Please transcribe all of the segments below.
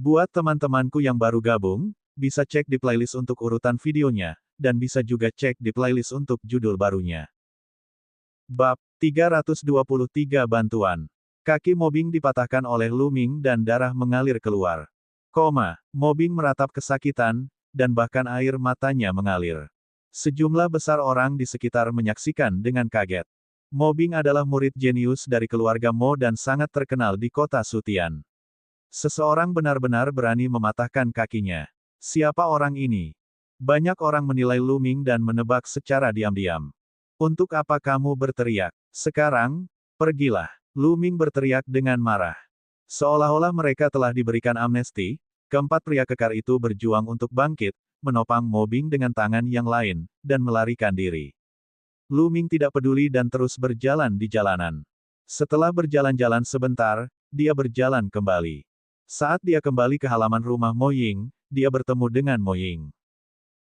Buat teman-temanku yang baru gabung, bisa cek di playlist untuk urutan videonya, dan bisa juga cek di playlist untuk judul barunya. Bab 323 Bantuan. Kaki Mobbing dipatahkan oleh Lu Ming dan darah mengalir keluar. Mobbing meratap kesakitan, dan bahkan air matanya mengalir. Sejumlah besar orang di sekitar menyaksikan dengan kaget. Mobbing adalah murid jenius dari keluarga Mo dan sangat terkenal di kota Sutian. Seseorang benar-benar berani mematahkan kakinya. Siapa orang ini? Banyak orang menilai Lu Ming dan menebak secara diam-diam. Untuk apa kamu berteriak? Sekarang, pergilah. Lu Ming berteriak dengan marah. Seolah-olah mereka telah diberikan amnesti, keempat pria kekar itu berjuang untuk bangkit, menopang Mobbing dengan tangan yang lain, dan melarikan diri. Lu Ming tidak peduli dan terus berjalan di jalanan. Setelah berjalan-jalan sebentar, dia berjalan kembali. Saat dia kembali ke halaman rumah Mo Ying, dia bertemu dengan Mo Ying.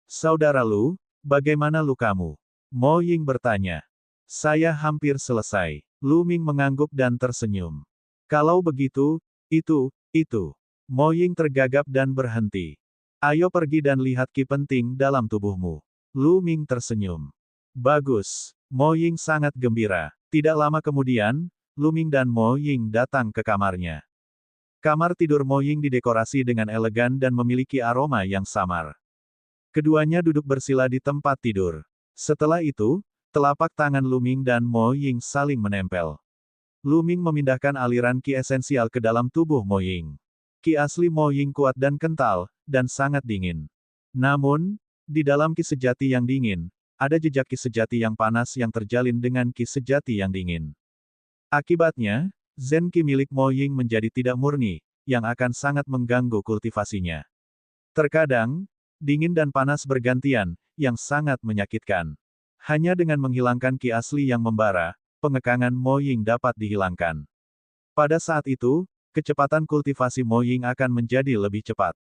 Saudara Lu, bagaimana lukamu? Mo Ying bertanya. Saya hampir selesai. Lu Ming mengangguk dan tersenyum. Kalau begitu, itu. Mo Ying tergagap dan berhenti. Ayo pergi dan lihat ki penting dalam tubuhmu. Lu Ming tersenyum. Bagus. Mo Ying sangat gembira. Tidak lama kemudian, Lu Ming dan Mo Ying datang ke kamarnya. Kamar tidur Mo Ying didekorasi dengan elegan dan memiliki aroma yang samar. Keduanya duduk bersila di tempat tidur. Setelah itu, telapak tangan Lu Ming dan Mo Ying saling menempel. Lu Ming memindahkan aliran ki esensial ke dalam tubuh Mo Ying. Ki asli Mo Ying kuat dan kental, dan sangat dingin. Namun, di dalam ki sejati yang dingin, ada jejak ki sejati yang panas yang terjalin dengan ki sejati yang dingin. Akibatnya, Zen Ki milik Mo Ying menjadi tidak murni, yang akan sangat mengganggu kultivasinya. Terkadang, dingin dan panas bergantian, yang sangat menyakitkan. Hanya dengan menghilangkan ki asli yang membara, pengekangan Mo Ying dapat dihilangkan. Pada saat itu, kecepatan kultivasi Mo Ying akan menjadi lebih cepat.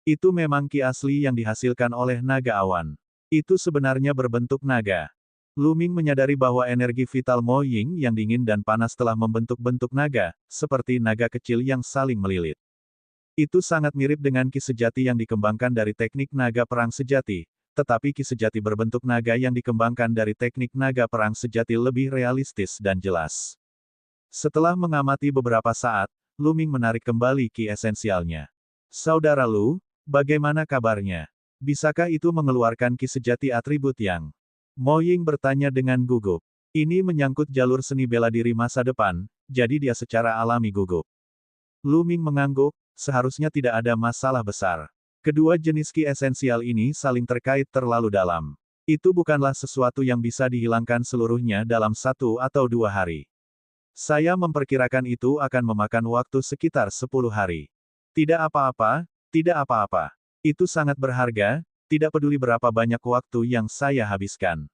Itu memang ki asli yang dihasilkan oleh naga awan. Itu sebenarnya berbentuk naga. Lu Ming menyadari bahwa energi vital Mo Ying yang dingin dan panas telah membentuk bentuk naga, seperti naga kecil yang saling melilit. Itu sangat mirip dengan ki sejati yang dikembangkan dari teknik naga perang sejati, tetapi ki sejati berbentuk naga yang dikembangkan dari teknik naga perang sejati lebih realistis dan jelas. Setelah mengamati beberapa saat, Lu Ming menarik kembali ki esensialnya. Saudara Lu, bagaimana kabarnya? Bisakah itu mengeluarkan ki sejati atribut yang? Mo Ying bertanya dengan gugup. Ini menyangkut jalur seni bela diri masa depan, jadi dia secara alami gugup. Lu Ming mengangguk, seharusnya tidak ada masalah besar. Kedua jenis ki esensial ini saling terkait terlalu dalam. Itu bukanlah sesuatu yang bisa dihilangkan seluruhnya dalam 1 atau 2 hari. Saya memperkirakan itu akan memakan waktu sekitar 10 hari. Tidak apa-apa, tidak apa-apa. Itu sangat berharga, tidak peduli berapa banyak waktu yang saya habiskan.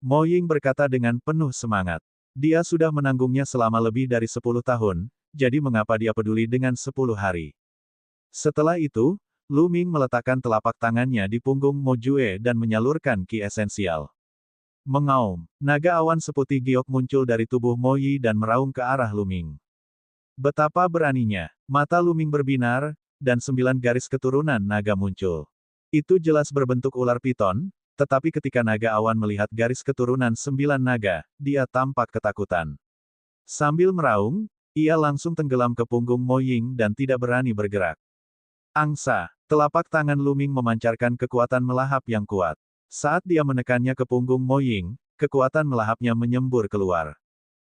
Mo Ying berkata dengan penuh semangat. Dia sudah menanggungnya selama lebih dari 10 tahun, jadi mengapa dia peduli dengan 10 hari. Setelah itu, Lu Ming meletakkan telapak tangannya di punggung Mo Jue dan menyalurkan ki esensial. Mengaum, naga awan seputih giok muncul dari tubuh Mo Yi dan meraung ke arah Lu Ming. Betapa beraninya, mata Lu Ming berbinar, dan 9 garis keturunan naga muncul. Itu jelas berbentuk ular piton, tetapi ketika naga awan melihat garis keturunan 9 naga, dia tampak ketakutan. Sambil meraung, ia langsung tenggelam ke punggung Mo Ying dan tidak berani bergerak. Angsa, telapak tangan Lu Ming memancarkan kekuatan melahap yang kuat. Saat dia menekannya ke punggung Mo Ying, kekuatan melahapnya menyembur keluar.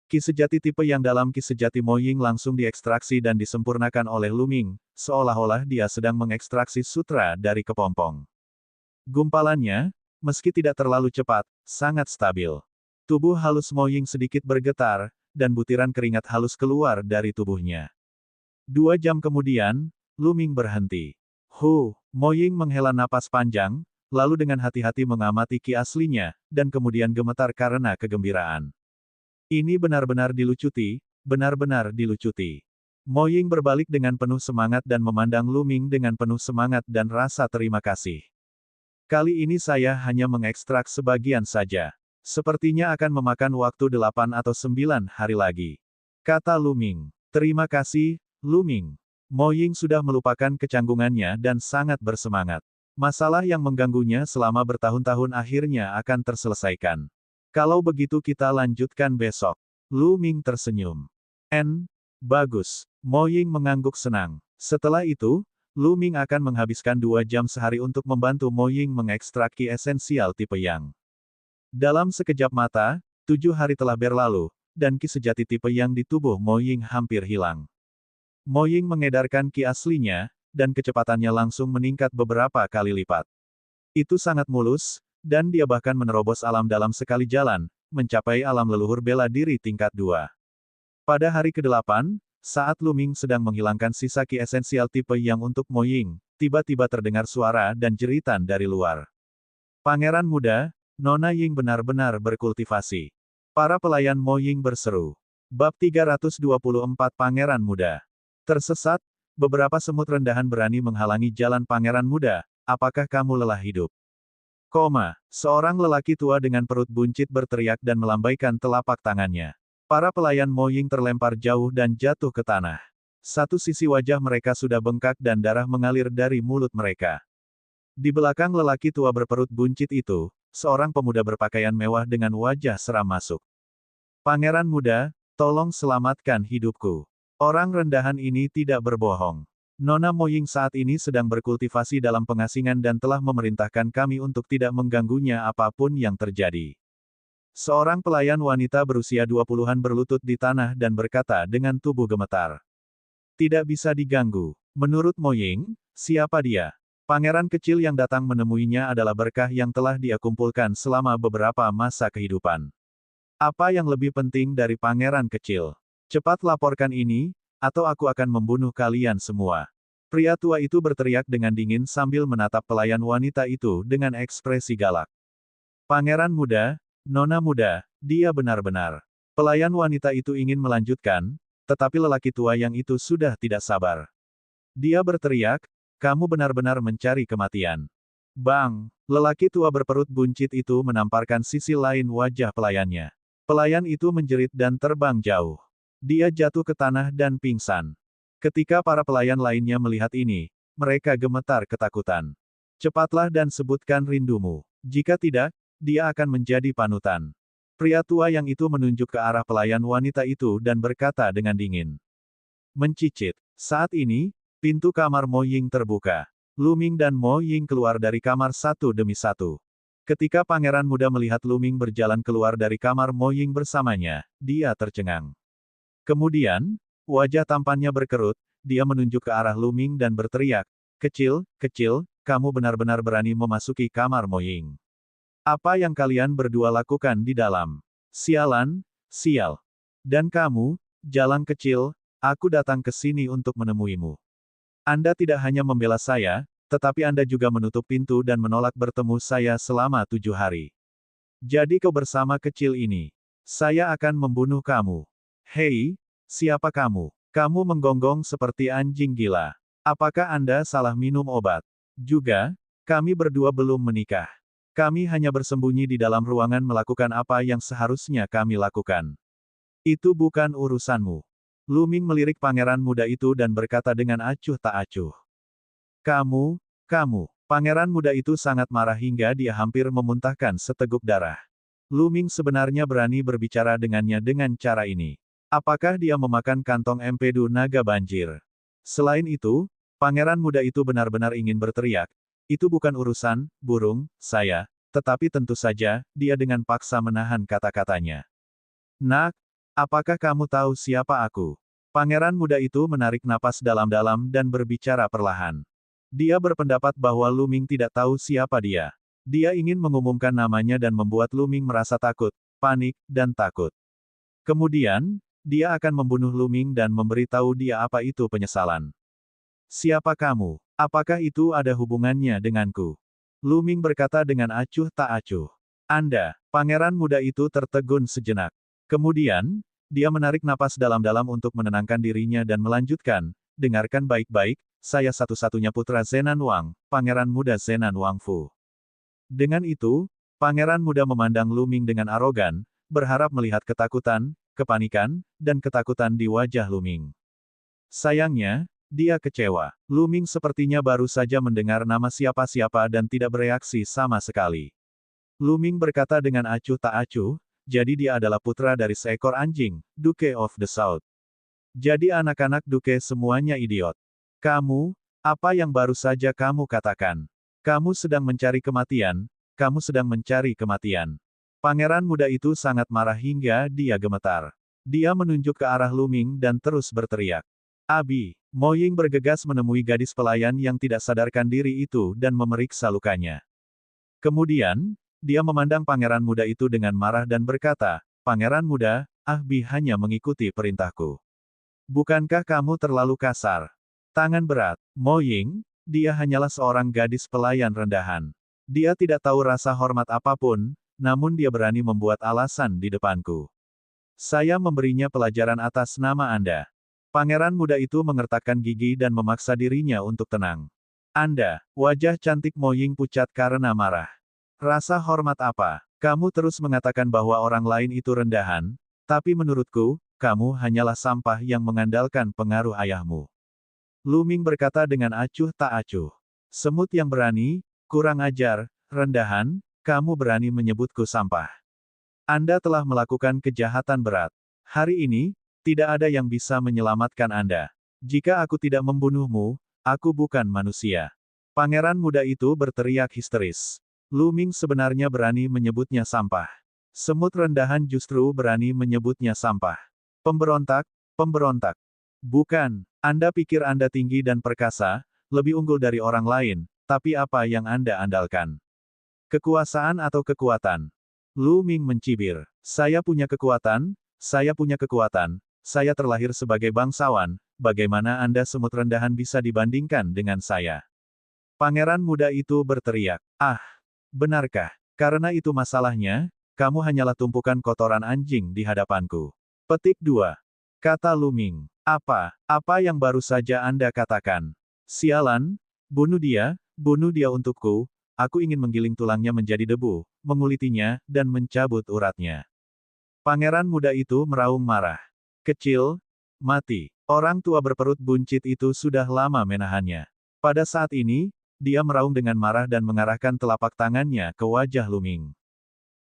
Ki sejati tipe yang dalam ki sejati Mo Ying langsung diekstraksi dan disempurnakan oleh Lu Ming, seolah-olah dia sedang mengekstraksi sutra dari kepompong. Gumpalannya, meski tidak terlalu cepat, sangat stabil. Tubuh halus Mo Ying sedikit bergetar, dan butiran keringat halus keluar dari tubuhnya. 2 jam kemudian, Lu Ming berhenti. Mo Ying menghela napas panjang, lalu dengan hati-hati mengamati ki aslinya, dan kemudian gemetar karena kegembiraan. Ini benar-benar dilucuti, benar-benar dilucuti. Mo Ying berbalik dengan penuh semangat dan memandang Lu Ming dengan penuh semangat dan rasa terima kasih. Kali ini saya hanya mengekstrak sebagian saja. Sepertinya akan memakan waktu 8 atau 9 hari lagi. Kata Lu Ming. Terima kasih, Lu Ming. Mo Ying sudah melupakan kecanggungannya dan sangat bersemangat. Masalah yang mengganggunya selama bertahun-tahun akhirnya akan terselesaikan. Kalau begitu kita lanjutkan besok. Lu Ming tersenyum. Bagus. Mo Ying mengangguk senang. Setelah itu, Lu Ming akan menghabiskan 2 jam sehari untuk membantu Mo Ying mengekstrak ki esensial tipe Yang. Dalam sekejap mata, 7 hari telah berlalu, dan ki sejati tipe Yang di tubuh Mo Ying hampir hilang. Mo Ying mengedarkan ki aslinya, dan kecepatannya langsung meningkat beberapa kali lipat. Itu sangat mulus, dan dia bahkan menerobos alam dalam sekali jalan, mencapai alam leluhur bela diri tingkat 2. Pada hari ke-8, saat Lu Ming sedang menghilangkan sisa ki esensial tipe Yang untuk Mo Ying, tiba-tiba terdengar suara dan jeritan dari luar. Pangeran muda, Nona Ying benar-benar berkultivasi. Para pelayan Mo Ying berseru. Bab 324 Pangeran Muda. Tersesat, beberapa semut rendahan berani menghalangi jalan Pangeran Muda. Apakah kamu lelah hidup? Seorang lelaki tua dengan perut buncit berteriak dan melambaikan telapak tangannya. Para pelayan Mo Ying terlempar jauh dan jatuh ke tanah. Satu sisi wajah mereka sudah bengkak dan darah mengalir dari mulut mereka. Di belakang lelaki tua berperut buncit itu, seorang pemuda berpakaian mewah dengan wajah seram masuk. Pangeran muda, tolong selamatkan hidupku. Orang rendahan ini tidak berbohong. Nona Mo Ying saat ini sedang berkultivasi dalam pengasingan dan telah memerintahkan kami untuk tidak mengganggunya apapun yang terjadi. Seorang pelayan wanita berusia 20-an berlutut di tanah dan berkata dengan tubuh gemetar. Tidak bisa diganggu. Menurut Mo Ying, siapa dia? Pangeran kecil yang datang menemuinya adalah berkah yang telah dia kumpulkan selama beberapa masa kehidupan. Apa yang lebih penting dari pangeran kecil? Cepat laporkan ini, atau aku akan membunuh kalian semua. Pria tua itu berteriak dengan dingin sambil menatap pelayan wanita itu dengan ekspresi galak. Pangeran muda, Nona muda, dia benar-benar. Pelayan wanita itu ingin melanjutkan, tetapi lelaki tua yang itu sudah tidak sabar. Dia berteriak, kamu benar-benar mencari kematian. Bang! Lelaki tua berperut buncit itu menamparkan sisi lain wajah pelayannya. Pelayan itu menjerit dan terbang jauh. Dia jatuh ke tanah dan pingsan. Ketika para pelayan lainnya melihat ini, mereka gemetar ketakutan. Cepatlah dan sebutkan rindumu. Jika tidak, dia akan menjadi panutan. Pria tua yang itu menunjuk ke arah pelayan wanita itu dan berkata dengan dingin. Mencicit. Saat ini, pintu kamar Mo Ying terbuka. Lu Ming dan Mo Ying keluar dari kamar satu demi satu. Ketika pangeran muda melihat Lu Ming berjalan keluar dari kamar Mo Ying bersamanya, dia tercengang. Kemudian, wajah tampannya berkerut, dia menunjuk ke arah Lu Ming dan berteriak, kecil, kamu benar-benar berani memasuki kamar Mo Ying. Apa yang kalian berdua lakukan di dalam? Sialan, sial. Dan kamu, jalang kecil, aku datang ke sini untuk menemuimu. Anda tidak hanya membela saya, tetapi Anda juga menutup pintu dan menolak bertemu saya selama 7 hari. Jadi kau bersama kecil ini. Saya akan membunuh kamu. Hei, siapa kamu? Kamu menggonggong seperti anjing gila. Apakah Anda salah minum obat? Juga, kami berdua belum menikah. Kami hanya bersembunyi di dalam ruangan melakukan apa yang seharusnya kami lakukan. Itu bukan urusanmu. Lu Ming melirik pangeran muda itu dan berkata dengan acuh tak acuh. Kamu. Pangeran muda itu sangat marah hingga dia hampir memuntahkan seteguk darah. Lu Ming sebenarnya berani berbicara dengannya dengan cara ini. Apakah dia memakan kantong empedu naga banjir? Selain itu, pangeran muda itu benar-benar ingin berteriak. Itu bukan urusan, burung, saya, tetapi tentu saja, dia dengan paksa menahan kata-katanya. Nak, apakah kamu tahu siapa aku? Pangeran muda itu menarik napas dalam-dalam dan berbicara perlahan. Dia berpendapat bahwa Lu Ming tidak tahu siapa dia. Dia ingin mengumumkan namanya dan membuat Lu Ming merasa takut, panik, dan takut. Kemudian, dia akan membunuh Lu Ming dan memberitahu dia apa itu penyesalan. Siapa kamu? Apakah itu ada hubungannya denganku? Lu Ming berkata dengan acuh tak acuh. Anda, pangeran muda itu tertegun sejenak. Kemudian, dia menarik napas dalam-dalam untuk menenangkan dirinya dan melanjutkan, dengarkan baik-baik, saya satu-satunya putra Zenan Wang, pangeran muda Zenan Wang Fu. Dengan itu, pangeran muda memandang Lu Ming dengan arogan, berharap melihat ketakutan, kepanikan, dan ketakutan di wajah Lu Ming. Sayangnya, Dia kecewa. Lu Ming sepertinya baru saja mendengar nama siapa-siapa dan tidak bereaksi sama sekali. Lu Ming berkata dengan acuh tak acuh, jadi dia adalah putra dari seekor anjing, Duke of the South. Jadi anak-anak Duke semuanya idiot. Kamu, apa yang baru saja kamu katakan? Kamu sedang mencari kematian, kamu sedang mencari kematian. Pangeran muda itu sangat marah hingga dia gemetar. Dia menunjuk ke arah Lu Ming dan terus berteriak. Abi, Mo Ying bergegas menemui gadis pelayan yang tidak sadarkan diri itu dan memeriksa lukanya. Kemudian, dia memandang pangeran muda itu dengan marah dan berkata, Pangeran muda, Abi hanya mengikuti perintahku. Bukankah kamu terlalu kasar? Tangan berat, Mo Ying, dia hanyalah seorang gadis pelayan rendahan. Dia tidak tahu rasa hormat apapun, namun dia berani membuat alasan di depanku. Saya memberinya pelajaran atas nama Anda. Pangeran muda itu mengertakkan gigi dan memaksa dirinya untuk tenang. Anda, wajah cantik Mo Ying pucat karena marah. Rasa hormat apa? Kamu terus mengatakan bahwa orang lain itu rendahan, tapi menurutku, kamu hanyalah sampah yang mengandalkan pengaruh ayahmu. Lu Ming berkata dengan acuh tak acuh. Semut yang berani, kurang ajar, rendahan, kamu berani menyebutku sampah. Anda telah melakukan kejahatan berat. Hari ini, tidak ada yang bisa menyelamatkan Anda. Jika aku tidak membunuhmu, aku bukan manusia. Pangeran muda itu berteriak histeris. Lu Ming sebenarnya berani menyebutnya sampah. Semut rendahan justru berani menyebutnya sampah. Pemberontak, pemberontak. Bukan, Anda pikir Anda tinggi dan perkasa, lebih unggul dari orang lain, tapi apa yang Anda andalkan? Kekuasaan atau kekuatan? Lu Ming mencibir. Saya punya kekuatan, saya punya kekuatan, saya terlahir sebagai bangsawan, bagaimana Anda semut rendahan bisa dibandingkan dengan saya? Pangeran muda itu berteriak. Ah, benarkah? Karena itu masalahnya, kamu hanyalah tumpukan kotoran anjing di hadapanku. Petik 2. Kata Lu Ming. Apa yang baru saja Anda katakan? Sialan, bunuh dia untukku, aku ingin menggiling tulangnya menjadi debu, mengulitinya, dan mencabut uratnya. Pangeran muda itu meraung marah. Kecil, mati. Orang tua berperut buncit itu sudah lama menahannya. Pada saat ini, dia meraung dengan marah dan mengarahkan telapak tangannya ke wajah Lu Ming.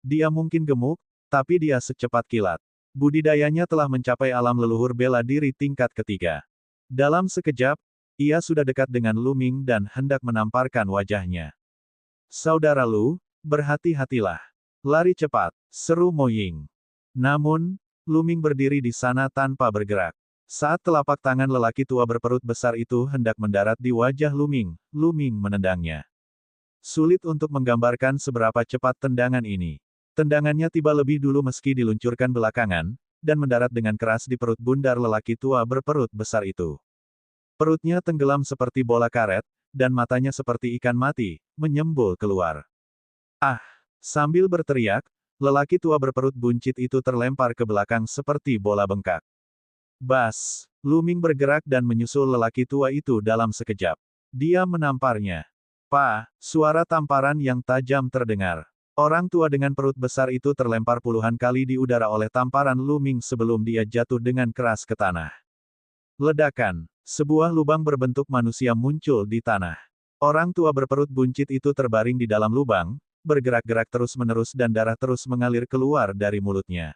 Dia mungkin gemuk, tapi dia secepat kilat. Budidayanya telah mencapai alam leluhur bela diri tingkat ketiga. Dalam sekejap, ia sudah dekat dengan Lu Ming dan hendak menamparkan wajahnya. Saudara Lu, berhati-hatilah. Lari cepat, seru Mo Ying. Namun, Lu Ming berdiri di sana tanpa bergerak. Saat telapak tangan lelaki tua berperut besar itu hendak mendarat di wajah Lu Ming menendangnya. Sulit untuk menggambarkan seberapa cepat tendangan ini. Tendangannya tiba lebih dulu meski diluncurkan belakangan, dan mendarat dengan keras di perut bundar lelaki tua berperut besar itu. Perutnya tenggelam seperti bola karet, dan matanya seperti ikan mati, menyembul keluar. Ah! Sambil berteriak, lelaki tua berperut buncit itu terlempar ke belakang seperti bola bengkak. Bas! Lu Ming bergerak dan menyusul lelaki tua itu dalam sekejap. Dia menamparnya. Suara tamparan yang tajam terdengar. Orang tua dengan perut besar itu terlempar puluhan kali di udara oleh tamparan Lu Ming sebelum dia jatuh dengan keras ke tanah. Ledakan. Sebuah lubang berbentuk manusia muncul di tanah. Orang tua berperut buncit itu terbaring di dalam lubang, bergerak-gerak terus-menerus dan darah terus mengalir keluar dari mulutnya.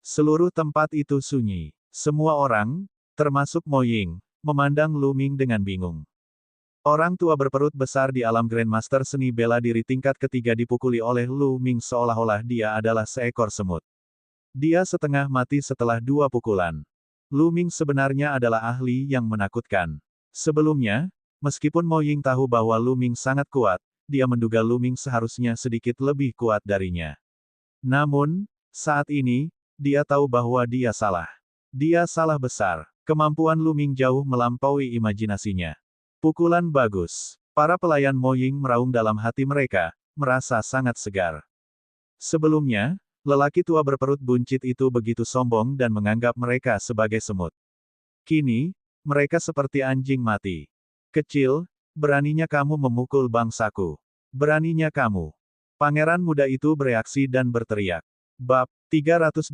Seluruh tempat itu sunyi. Semua orang, termasuk Mo Ying, memandang Lu Ming dengan bingung. Orang tua berperut besar di alam Grandmaster seni bela diri tingkat ketiga dipukuli oleh Lu Ming seolah-olah dia adalah seekor semut. Dia setengah mati setelah 2 pukulan. Lu Ming sebenarnya adalah ahli yang menakutkan. Sebelumnya, meskipun Mo Ying tahu bahwa Lu Ming sangat kuat, dia menduga Lu Ming seharusnya sedikit lebih kuat darinya. Namun, saat ini, dia tahu bahwa dia salah. Dia salah besar. Kemampuan Lu Ming jauh melampaui imajinasinya. Pukulan bagus. Para pelayan Mo Ying meraung dalam hati mereka, merasa sangat segar. Sebelumnya, lelaki tua berperut buncit itu begitu sombong dan menganggap mereka sebagai semut. Kini, mereka seperti anjing mati. Kecil, beraninya kamu memukul bangsaku. Beraninya kamu. Pangeran muda itu bereaksi dan berteriak. Bab 325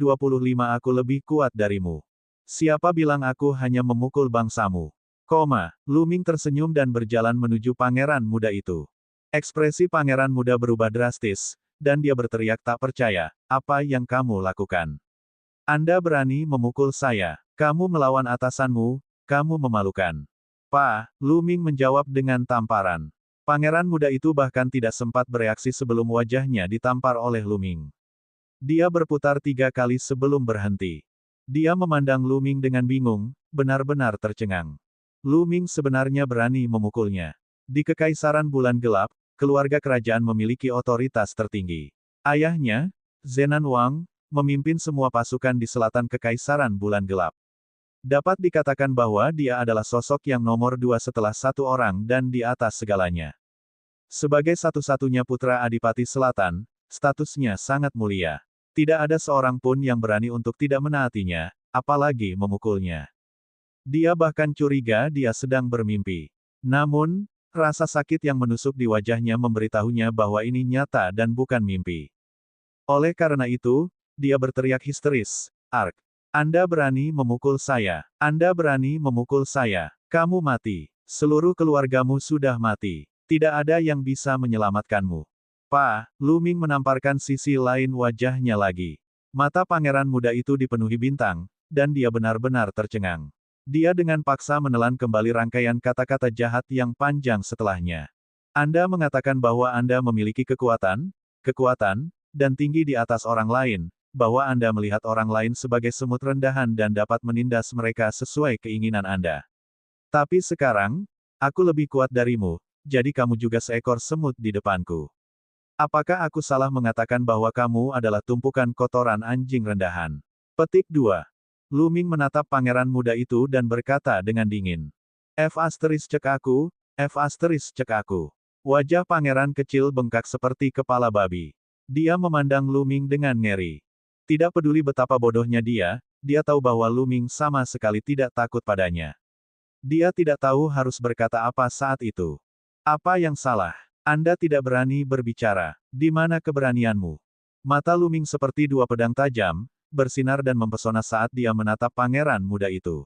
Aku lebih kuat darimu. Siapa bilang aku hanya memukul bangsamu? Lu Ming tersenyum dan berjalan menuju pangeran muda itu. Ekspresi pangeran muda berubah drastis, dan dia berteriak tak percaya, apa yang kamu lakukan? Anda berani memukul saya. Kamu melawan atasanmu, kamu memalukan. Pak, Lu Ming menjawab dengan tamparan. Pangeran muda itu bahkan tidak sempat bereaksi sebelum wajahnya ditampar oleh Lu Ming. Dia berputar 3 kali sebelum berhenti. Dia memandang Lu Ming dengan bingung, benar-benar tercengang. Lu Ming sebenarnya berani memukulnya. Di Kekaisaran Bulan Gelap, keluarga kerajaan memiliki otoritas tertinggi. Ayahnya, Zenan Wang, memimpin semua pasukan di selatan Kekaisaran Bulan Gelap. Dapat dikatakan bahwa dia adalah sosok yang nomor 2 setelah satu orang dan di atas segalanya. Sebagai satu-satunya putra Adipati Selatan, statusnya sangat mulia. Tidak ada seorang pun yang berani untuk tidak menaatinya, apalagi memukulnya. Dia bahkan curiga dia sedang bermimpi. Namun, rasa sakit yang menusuk di wajahnya memberitahunya bahwa ini nyata dan bukan mimpi. Oleh karena itu, dia berteriak histeris, "Ark! Anda berani memukul saya! Anda berani memukul saya! Kamu mati! Seluruh keluargamu sudah mati! Tidak ada yang bisa menyelamatkanmu!" Pak, Lu Ming menamparkan sisi lain wajahnya lagi. Mata pangeran muda itu dipenuhi bintang, dan dia benar-benar tercengang. Dia dengan paksa menelan kembali rangkaian kata-kata jahat yang panjang setelahnya. Anda mengatakan bahwa Anda memiliki kekuatan, dan tinggi di atas orang lain, bahwa Anda melihat orang lain sebagai semut rendahan dan dapat menindas mereka sesuai keinginan Anda. Tapi sekarang, aku lebih kuat darimu, jadi kamu juga seekor semut di depanku. Apakah aku salah mengatakan bahwa kamu adalah tumpukan kotoran anjing rendahan? Petik 2. Lu Ming menatap pangeran muda itu dan berkata dengan dingin. Cek aku. Cek aku. Wajah pangeran kecil bengkak seperti kepala babi. Dia memandang Lu Ming dengan ngeri. Tidak peduli betapa bodohnya dia tahu bahwa Lu Ming sama sekali tidak takut padanya. Dia tidak tahu harus berkata apa saat itu. Apa yang salah? Anda tidak berani berbicara. Di mana keberanianmu? Mata Lu Ming seperti 2 pedang tajam, bersinar dan mempesona saat dia menatap pangeran muda itu.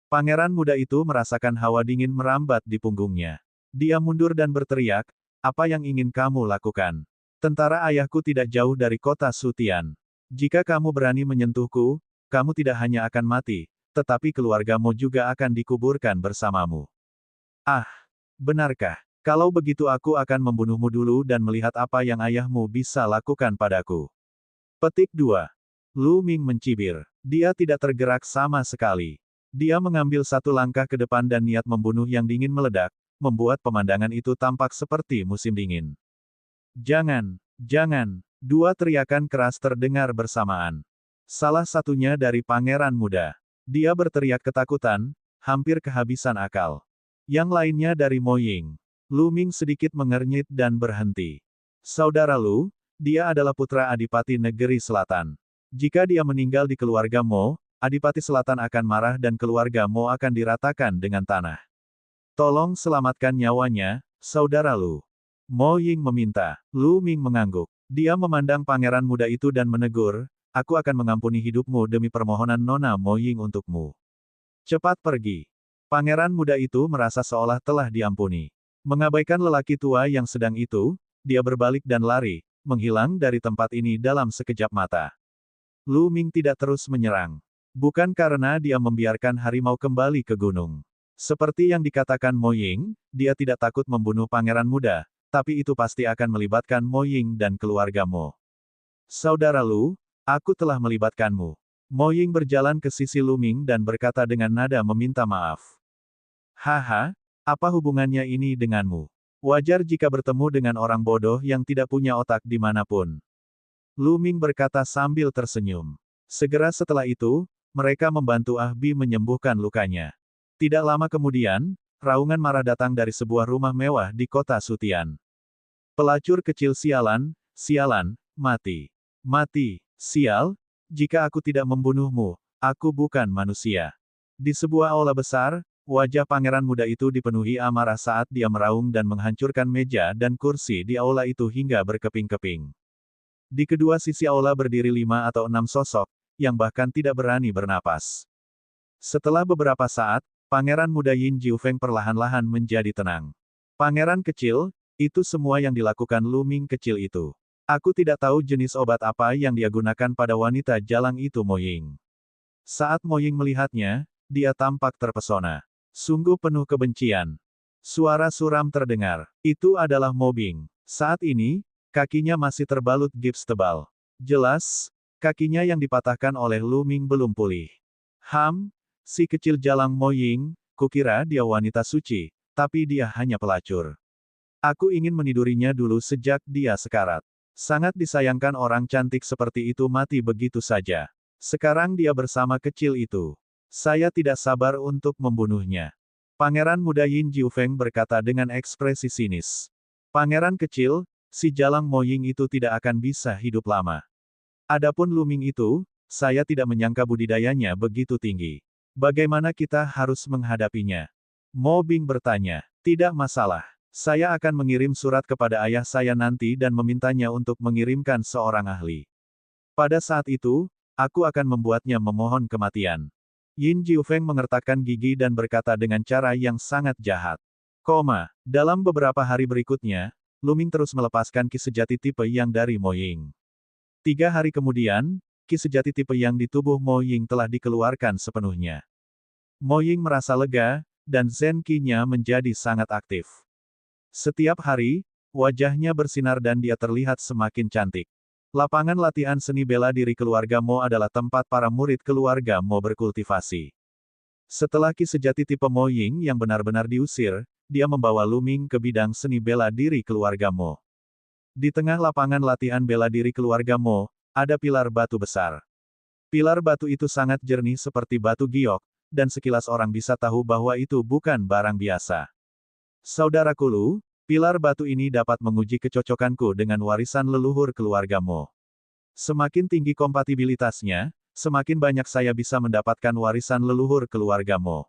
Pangeran muda itu merasakan hawa dingin merambat di punggungnya. Dia mundur dan berteriak, "Apa yang ingin kamu lakukan? Tentara ayahku tidak jauh dari kota Sutian. Jika kamu berani menyentuhku, kamu tidak hanya akan mati, tetapi keluargamu juga akan dikuburkan bersamamu." Ah, benarkah? Kalau begitu aku akan membunuhmu dulu dan melihat apa yang ayahmu bisa lakukan padaku. Petik 2. Lu Ming mencibir. Dia tidak tergerak sama sekali. Dia mengambil 1 langkah ke depan dan niat membunuh yang dingin meledak, membuat pemandangan itu tampak seperti musim dingin. Jangan, jangan, 2 teriakan keras terdengar bersamaan. Salah satunya dari pangeran muda. Dia berteriak ketakutan, hampir kehabisan akal. Yang lainnya dari Mo Ying. Lu Ming sedikit mengernyit dan berhenti. Saudara Lu, dia adalah putra Adipati Negeri Selatan. Jika dia meninggal di keluarga Mo, Adipati Selatan akan marah dan keluarga Mo akan diratakan dengan tanah. Tolong selamatkan nyawanya, saudara Lu. Mo Ying meminta. Lu Ming mengangguk. Dia memandang pangeran muda itu dan menegur, "Aku akan mengampuni hidupmu demi permohonan Nona Mo Ying untukmu. Cepat pergi." Pangeran muda itu merasa seolah telah diampuni. Mengabaikan lelaki tua yang sedang itu, dia berbalik dan lari, menghilang dari tempat ini dalam sekejap mata. Lu Ming tidak terus menyerang. Bukan karena dia membiarkan harimau kembali ke gunung. Seperti yang dikatakan Mo Ying, dia tidak takut membunuh pangeran muda, tapi itu pasti akan melibatkan Mo Ying dan keluarga Mo. Saudara Lu, aku telah melibatkanmu. Mo Ying berjalan ke sisi Lu Ming dan berkata dengan nada meminta maaf. Haha, apa hubungannya ini denganmu? Wajar jika bertemu dengan orang bodoh yang tidak punya otak dimanapun. Lu Ming berkata sambil tersenyum. Segera setelah itu, mereka membantu Ah Bi menyembuhkan lukanya. Tidak lama kemudian, raungan marah datang dari sebuah rumah mewah di kota Sutian. Pelacur kecil sialan, mati. Mati, sial, jika aku tidak membunuhmu, aku bukan manusia. Di sebuah aula besar, wajah pangeran muda itu dipenuhi amarah saat dia meraung dan menghancurkan meja dan kursi di aula itu hingga berkeping-keping. Di kedua sisi aula berdiri 5 atau 6 sosok, yang bahkan tidak berani bernapas. Setelah beberapa saat, Pangeran muda Yin Jiufeng perlahan-lahan menjadi tenang. Pangeran kecil, itu semua yang dilakukan Lu Ming kecil itu. Aku tidak tahu jenis obat apa yang dia gunakan pada wanita jalang itu Mo Ying. Saat Mo Ying melihatnya, dia tampak terpesona. Sungguh penuh kebencian. Suara suram terdengar. Itu adalah Mo Bing. Saat ini, kakinya masih terbalut gips tebal. Jelas, kakinya yang dipatahkan oleh Lu Ming belum pulih. Si kecil jalang Mo Ying, kukira dia wanita suci, tapi dia hanya pelacur. Aku ingin menidurinya dulu sejak dia sekarat. Sangat disayangkan orang cantik seperti itu mati begitu saja. Sekarang dia bersama kecil itu. Saya tidak sabar untuk membunuhnya. Pangeran muda Yin Jiufeng berkata dengan ekspresi sinis. Pangeran kecil, si jalang Mo Ying itu tidak akan bisa hidup lama. Adapun Lu Ming itu, saya tidak menyangka budidayanya begitu tinggi. Bagaimana kita harus menghadapinya? Mo Bing bertanya. Tidak masalah. Saya akan mengirim surat kepada ayah saya nanti dan memintanya untuk mengirimkan seorang ahli. Pada saat itu, aku akan membuatnya memohon kematian. Yin Jiufeng mengertakkan gigi dan berkata dengan cara yang sangat jahat. Dalam beberapa hari berikutnya, Lu Ming terus melepaskan ki sejati tipe yang dari Mo Ying. 3 hari kemudian, ki sejati tipe yang di tubuh Mo Ying telah dikeluarkan sepenuhnya. Mo Ying merasa lega, dan Zen Qi-nya menjadi sangat aktif. Setiap hari, wajahnya bersinar dan dia terlihat semakin cantik. Lapangan latihan seni bela diri keluarga Mo adalah tempat para murid keluarga Mo berkultivasi. Setelah ki sejati tipe Mo Ying yang benar-benar diusir, dia membawa Lu Ming ke bidang seni bela diri keluarga Mo. Di tengah lapangan latihan bela diri keluarga Mo, ada pilar batu besar. Pilar batu itu sangat jernih seperti batu giok, dan sekilas orang bisa tahu bahwa itu bukan barang biasa. Saudaraku Lu, pilar batu ini dapat menguji kecocokanku dengan warisan leluhur keluarga Mo. Semakin tinggi kompatibilitasnya, semakin banyak saya bisa mendapatkan warisan leluhur keluarga Mo.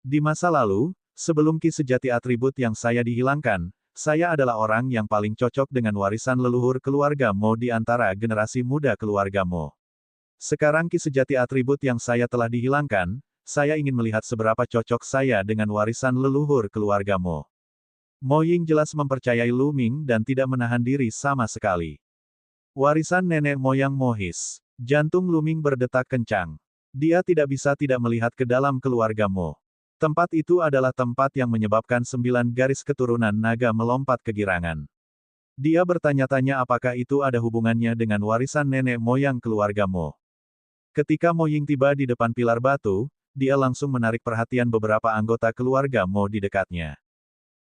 Di masa lalu, sebelum ki sejati atribut yang saya dihilangkan, saya adalah orang yang paling cocok dengan warisan leluhur keluarga Mo di antara generasi muda keluarga Mo. Sekarang ki sejati atribut yang saya telah dihilangkan, saya ingin melihat seberapa cocok saya dengan warisan leluhur keluarga Mo. Mo Ying jelas mempercayai Lu Ming dan tidak menahan diri sama sekali. Warisan nenek moyang Mohis. Jantung Lu Ming berdetak kencang. Dia tidak bisa tidak melihat ke dalam keluarga Mo. Tempat itu adalah tempat yang menyebabkan 9 garis keturunan naga melompat kegirangan. Dia bertanya-tanya apakah itu ada hubungannya dengan warisan nenek moyang keluarga Mo. Ketika Mo Ying tiba di depan pilar batu, dia langsung menarik perhatian beberapa anggota keluarga Mo di dekatnya.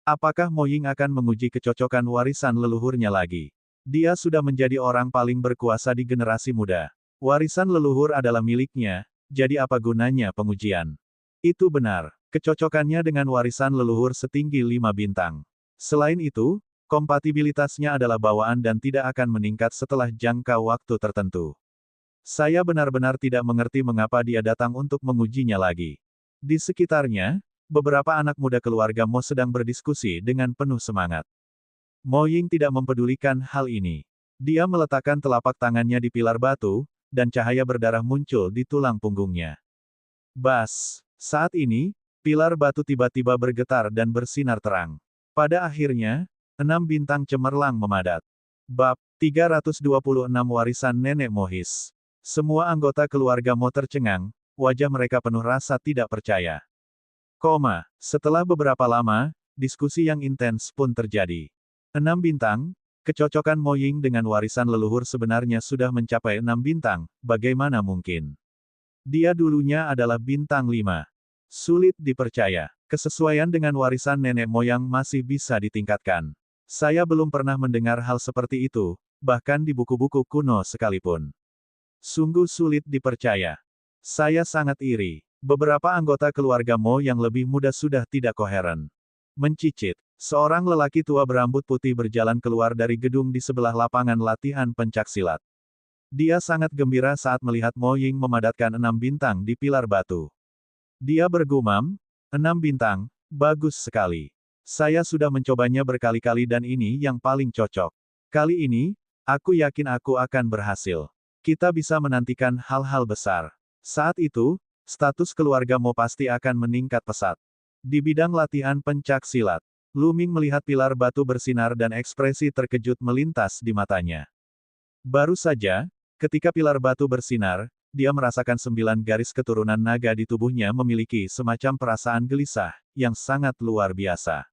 Apakah Mo Ying akan menguji kecocokan warisan leluhurnya lagi? Dia sudah menjadi orang paling berkuasa di generasi muda. Warisan leluhur adalah miliknya, jadi apa gunanya pengujian? Itu benar, kecocokannya dengan warisan leluhur setinggi 5 bintang. Selain itu, kompatibilitasnya adalah bawaan dan tidak akan meningkat setelah jangka waktu tertentu. Saya benar-benar tidak mengerti mengapa dia datang untuk mengujinya lagi. Di sekitarnya, beberapa anak muda keluarga Mo sedang berdiskusi dengan penuh semangat. Mo Ying tidak mempedulikan hal ini. Dia meletakkan telapak tangannya di pilar batu, dan cahaya berdarah muncul di tulang punggungnya. Bas! Saat ini, pilar batu tiba-tiba bergetar dan bersinar terang. Pada akhirnya, 6 bintang cemerlang memadat. Bab 326 Warisan Nenek Mohis. Semua anggota keluarga Mo tercengang, wajah mereka penuh rasa tidak percaya. Setelah beberapa lama, diskusi yang intens pun terjadi. 6 bintang, kecocokan Mo Ying dengan warisan leluhur sebenarnya sudah mencapai 6 bintang, bagaimana mungkin? Dia dulunya adalah bintang 5. Sulit dipercaya, kesesuaian dengan warisan nenek moyang masih bisa ditingkatkan. Saya belum pernah mendengar hal seperti itu, bahkan di buku-buku kuno sekalipun. Sungguh sulit dipercaya. Saya sangat iri. Beberapa anggota keluarga Mo yang lebih muda sudah tidak koheren. Mencicit. Seorang lelaki tua berambut putih berjalan keluar dari gedung di sebelah lapangan latihan pencaksilat. Dia sangat gembira saat melihat Mo Ying memadatkan 6 bintang di pilar batu. Dia bergumam, 6 bintang, bagus sekali. Saya sudah mencobanya berkali-kali dan ini yang paling cocok. Kali ini, aku yakin aku akan berhasil. Kita bisa menantikan hal-hal besar. Saat itu, status keluarga Mo pasti akan meningkat pesat. Di bidang latihan pencak silat, Lu Ming melihat pilar batu bersinar dan ekspresi terkejut melintas di matanya. Baru saja, ketika pilar batu bersinar, dia merasakan 9 garis keturunan naga di tubuhnya memiliki semacam perasaan gelisah, yang sangat luar biasa.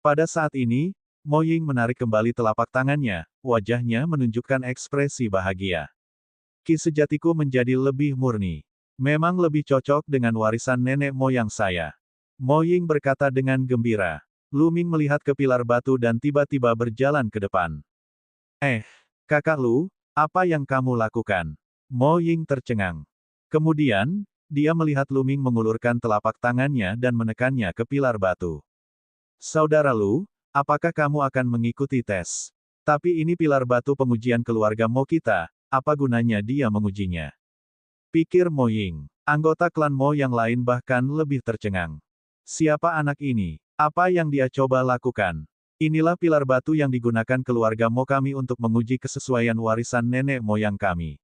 Pada saat ini, Mo Ying menarik kembali telapak tangannya, wajahnya menunjukkan ekspresi bahagia. Ki sejatiku menjadi lebih murni. Memang lebih cocok dengan warisan nenek moyang saya. Mo Ying berkata dengan gembira. Lu Ming melihat ke pilar batu dan tiba-tiba berjalan ke depan. Kakak Lu, apa yang kamu lakukan? Mo Ying tercengang. Kemudian, dia melihat Lu Ming mengulurkan telapak tangannya dan menekannya ke pilar batu. Saudara Lu, apakah kamu akan mengikuti tes? Tapi ini pilar batu pengujian keluarga Mo kita, apa gunanya dia mengujinya? Pikir Mo Ying. Anggota klan Mo yang lain bahkan lebih tercengang. Siapa anak ini? Apa yang dia coba lakukan? Inilah pilar batu yang digunakan keluarga Mo kami untuk menguji kesesuaian warisan nenek moyang kami.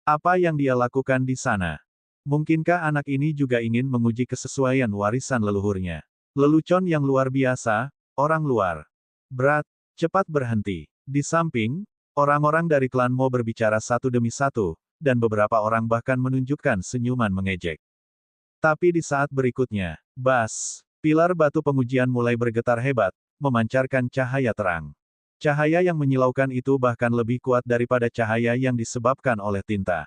Apa yang dia lakukan di sana? Mungkinkah anak ini juga ingin menguji kesesuaian warisan leluhurnya? Lelucon yang luar biasa, orang luar. Berat, cepat berhenti. Di samping, orang-orang dari klan Mo berbicara satu demi satu, dan beberapa orang bahkan menunjukkan senyuman mengejek. Tapi di saat berikutnya, pilar batu pengujian mulai bergetar hebat, memancarkan cahaya terang. Cahaya yang menyilaukan itu bahkan lebih kuat daripada cahaya yang disebabkan oleh tinta.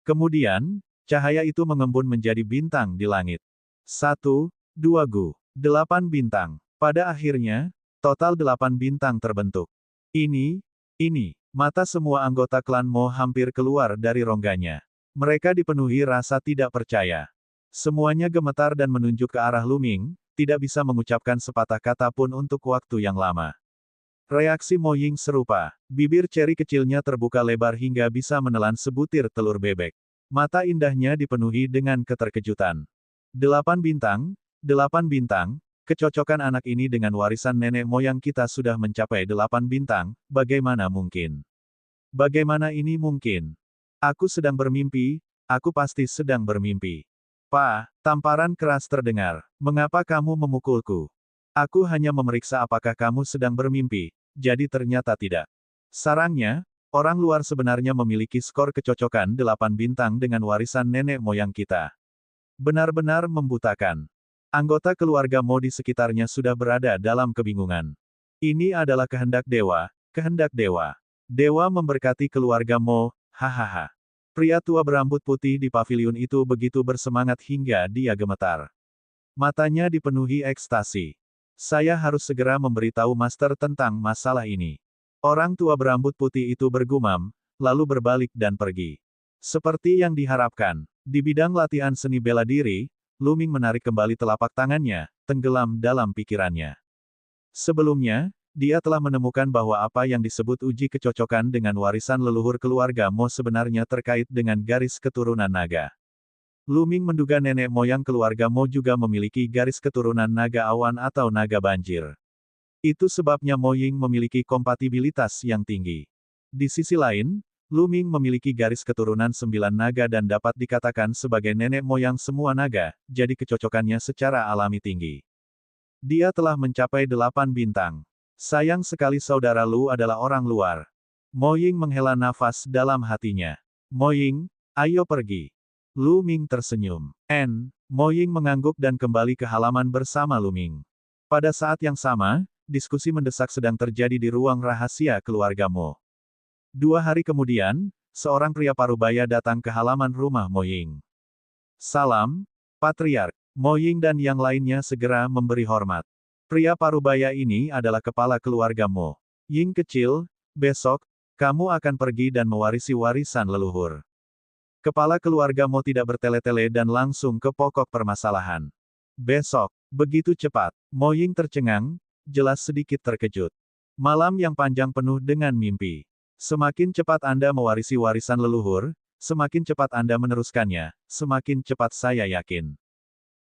Kemudian, cahaya itu mengembun menjadi bintang di langit. 1, 2 8 bintang. Pada akhirnya, total 8 bintang terbentuk. Ini, mata semua anggota klan Mo hampir keluar dari rongganya. Mereka dipenuhi rasa tidak percaya. Semuanya gemetar dan menunjuk ke arah Lu Ming, tidak bisa mengucapkan sepatah kata pun untuk waktu yang lama. Reaksi Mo Ying serupa. Bibir ceri kecilnya terbuka lebar hingga bisa menelan sebutir telur bebek. Mata indahnya dipenuhi dengan keterkejutan. 8 bintang, kecocokan anak ini dengan warisan nenek moyang kita sudah mencapai 8 bintang, bagaimana mungkin? Bagaimana ini mungkin? Aku sedang bermimpi, aku pasti sedang bermimpi. Tamparan keras terdengar. Mengapa kamu memukulku? Aku hanya memeriksa apakah kamu sedang bermimpi, jadi ternyata tidak. Sarangnya, orang luar sebenarnya memiliki skor kecocokan 8 bintang dengan warisan nenek moyang kita. Benar-benar membutakan. Anggota keluarga Mo di sekitarnya sudah berada dalam kebingungan. Ini adalah kehendak dewa, kehendak dewa. Dewa memberkati keluarga Mo, hahaha. Pria tua berambut putih di paviliun itu begitu bersemangat hingga dia gemetar. Matanya dipenuhi ekstasi. Saya harus segera memberitahu Master tentang masalah ini. Orang tua berambut putih itu bergumam, lalu berbalik dan pergi. Seperti yang diharapkan, di bidang latihan seni bela diri, Lu Ming menarik kembali telapak tangannya, tenggelam dalam pikirannya. Sebelumnya, dia telah menemukan bahwa apa yang disebut uji kecocokan dengan warisan leluhur keluarga Mo sebenarnya terkait dengan garis keturunan naga. Lu Ming menduga nenek moyang keluarga Mo juga memiliki garis keturunan naga awan atau naga banjir. Itu sebabnya Mo Ying memiliki kompatibilitas yang tinggi. Di sisi lain, Lu Ming memiliki garis keturunan 9 naga dan dapat dikatakan sebagai nenek moyang semua naga, jadi kecocokannya secara alami tinggi. Dia telah mencapai 8 bintang. Sayang sekali saudara Lu adalah orang luar. Mo Ying menghela nafas dalam hatinya. Mo Ying, ayo pergi. Lu Ming tersenyum. Mo Ying mengangguk dan kembali ke halaman bersama Lu Ming. Pada saat yang sama, diskusi mendesak sedang terjadi di ruang rahasia keluarga Mo. 2 hari kemudian, seorang pria parubaya datang ke halaman rumah Mo Ying. Salam, Patriark. Mo Ying dan yang lainnya segera memberi hormat. Pria parubaya ini adalah kepala keluarga Mo. Ying kecil, besok, kamu akan pergi dan mewarisi warisan leluhur. Kepala keluarga Mo tidak bertele-tele dan langsung ke pokok permasalahan. Besok, begitu cepat. Mo Ying tercengang, jelas sedikit terkejut. Malam yang panjang penuh dengan mimpi. Semakin cepat Anda mewarisi warisan leluhur, semakin cepat Anda meneruskannya, semakin cepat saya yakin.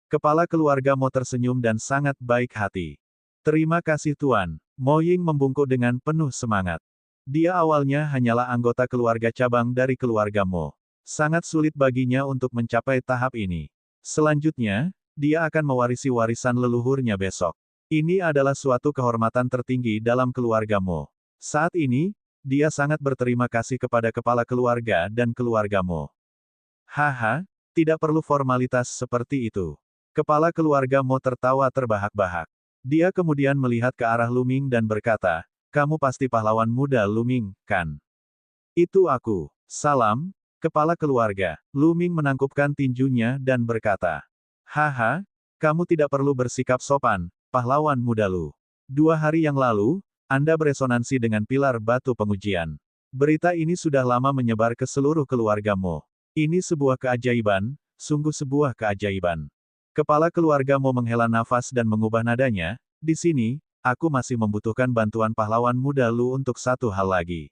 Kepala keluarga Mo tersenyum dan sangat baik hati. Terima kasih Tuan. Mo Ying membungkuk dengan penuh semangat. Dia awalnya hanyalah anggota keluarga cabang dari keluarga Mo. Sangat sulit baginya untuk mencapai tahap ini. Selanjutnya, dia akan mewarisi warisan leluhurnya besok. Ini adalah suatu kehormatan tertinggi dalam keluarga Mo. Saat ini, dia sangat berterima kasih kepada kepala keluarga dan keluarga Mo. Haha, tidak perlu formalitas seperti itu. Kepala keluarga Mo tertawa terbahak-bahak. Dia kemudian melihat ke arah Lu Ming dan berkata, "Kamu pasti pahlawan muda Lu Ming, kan?" "Itu aku." "Salam, kepala keluarga." Lu Ming menangkupkan tinjunya dan berkata, "Haha, kamu tidak perlu bersikap sopan, pahlawan muda Lu. 2 hari yang lalu, Anda beresonansi dengan pilar batu pengujian. Berita ini sudah lama menyebar ke seluruh keluarga Mo. Ini sebuah keajaiban, sungguh sebuah keajaiban." Kepala keluarga Mo menghela nafas dan mengubah nadanya, "Di sini, aku masih membutuhkan bantuan pahlawan muda Lu untuk satu hal lagi."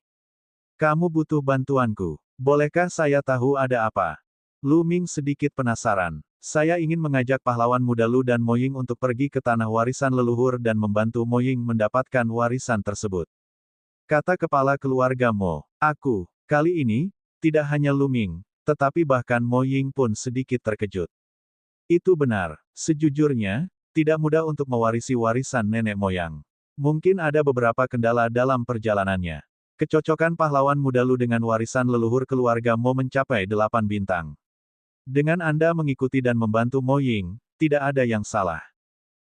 "Kamu butuh bantuanku. Bolehkah saya tahu ada apa?" Lu Ming sedikit penasaran. "Saya ingin mengajak pahlawan muda Lu dan Mo Ying untuk pergi ke tanah warisan leluhur dan membantu Mo Ying mendapatkan warisan tersebut," kata kepala keluarga Mo. Kali ini, tidak hanya Lu Ming, tetapi bahkan Mo Ying pun sedikit terkejut. Itu benar. Sejujurnya, tidak mudah untuk mewarisi warisan nenek moyang. Mungkin ada beberapa kendala dalam perjalanannya. Kecocokan pahlawan muda Lu dengan warisan leluhur keluarga Mo mencapai 8 bintang. Dengan Anda mengikuti dan membantu Mo Ying, tidak ada yang salah.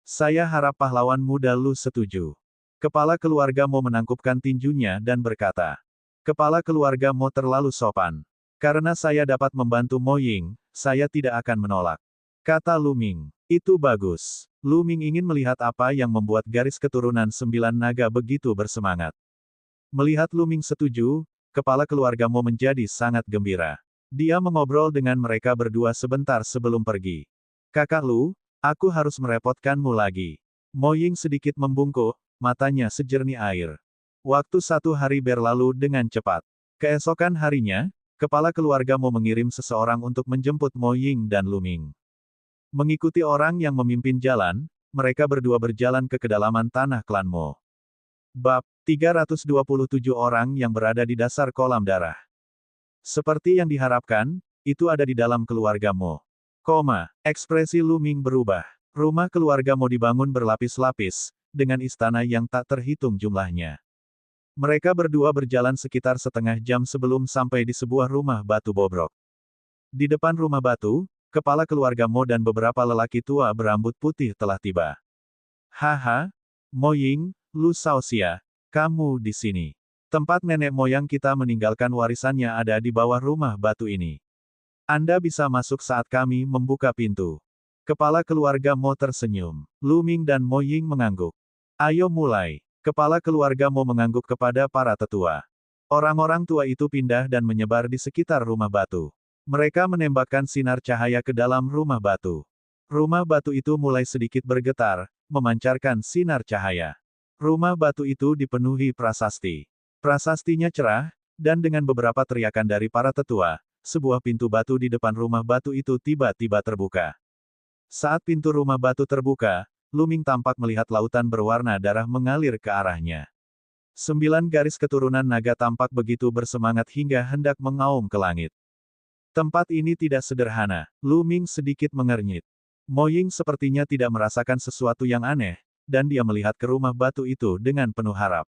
Saya harap pahlawan muda Lu setuju. Kepala keluarga Mo menangkupkan tinjunya dan berkata, "Kepala keluarga Mo terlalu sopan. Karena saya dapat membantu Mo Ying, saya tidak akan menolak," kata Lu Ming. "Itu bagus." Lu Ming ingin melihat apa yang membuat garis keturunan 9 naga begitu bersemangat. Melihat Lu Ming setuju, kepala keluarga Mo menjadi sangat gembira. Dia mengobrol dengan mereka berdua sebentar sebelum pergi. "Kakak Lu, aku harus merepotkanmu lagi." Mo Ying sedikit membungkuk, matanya sejernih air. Waktu 1 hari berlalu dengan cepat. Keesokan harinya, kepala keluarga Mo mengirim seseorang untuk menjemput Mo Ying dan Lu Ming. Mengikuti orang yang memimpin jalan, mereka berdua berjalan ke kedalaman tanah klan Mo. Bab 327 orang yang berada di dasar kolam darah. Seperti yang diharapkan, itu ada di dalam keluarga Mo. Ekspresi Lu Ming berubah. Rumah keluarga Mo dibangun berlapis-lapis, dengan istana yang tak terhitung jumlahnya. Mereka berdua berjalan sekitar setengah jam sebelum sampai di sebuah rumah batu bobrok. Di depan rumah batu, kepala keluarga Mo dan beberapa lelaki tua berambut putih telah tiba. "Haha, Mo Ying, Lu Shaoxia, kamu di sini. Tempat nenek moyang kita meninggalkan warisannya ada di bawah rumah batu ini. Anda bisa masuk saat kami membuka pintu." Kepala keluarga Mo tersenyum. Lu Ming dan Mo Ying mengangguk. "Ayo mulai." Kepala keluarga Mo mengangguk kepada para tetua. Orang-orang tua itu pindah dan menyebar di sekitar rumah batu. Mereka menembakkan sinar cahaya ke dalam rumah batu. Rumah batu itu mulai sedikit bergetar, memancarkan sinar cahaya. Rumah batu itu dipenuhi prasasti. Prasastinya cerah, dan dengan beberapa teriakan dari para tetua, sebuah pintu batu di depan rumah batu itu tiba-tiba terbuka. Saat pintu rumah batu terbuka, Lu Ming tampak melihat lautan berwarna darah mengalir ke arahnya. 9 garis keturunan naga tampak begitu bersemangat hingga hendak mengaum ke langit. Tempat ini tidak sederhana. Lu Ming sedikit mengernyit. Mo Ying sepertinya tidak merasakan sesuatu yang aneh, dan dia melihat ke rumah batu itu dengan penuh harap.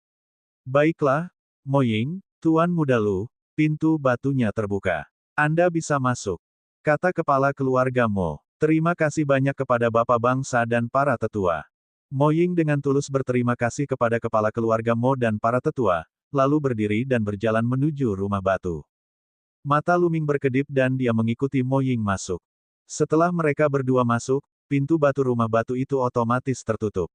"Baiklah, Mo Ying, Tuan Muda Lu, pintu batunya terbuka. Anda bisa masuk," kata kepala keluarga Mo. "Terima kasih banyak kepada Bapak Bangsa dan para tetua." Mo Ying dengan tulus berterima kasih kepada kepala keluarga Mo dan para tetua, lalu berdiri dan berjalan menuju rumah batu. Mata Lu Ming berkedip dan dia mengikuti Mo Ying masuk. Setelah mereka berdua masuk, pintu batu rumah batu itu otomatis tertutup.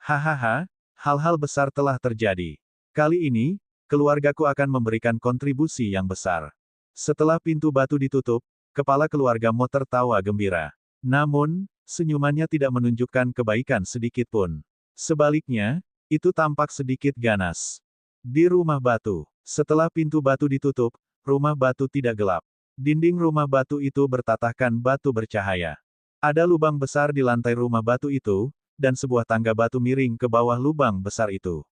"Hahaha, hal-hal besar telah terjadi. Kali ini, keluargaku akan memberikan kontribusi yang besar." Setelah pintu batu ditutup, kepala keluarga Mo tertawa gembira. Namun, senyumannya tidak menunjukkan kebaikan sedikit pun. Sebaliknya, itu tampak sedikit ganas. Di rumah batu, setelah pintu batu ditutup, rumah batu tidak gelap. Dinding rumah batu itu bertatahkan batu bercahaya. Ada lubang besar di lantai rumah batu itu, dan sebuah tangga batu miring ke bawah lubang besar itu.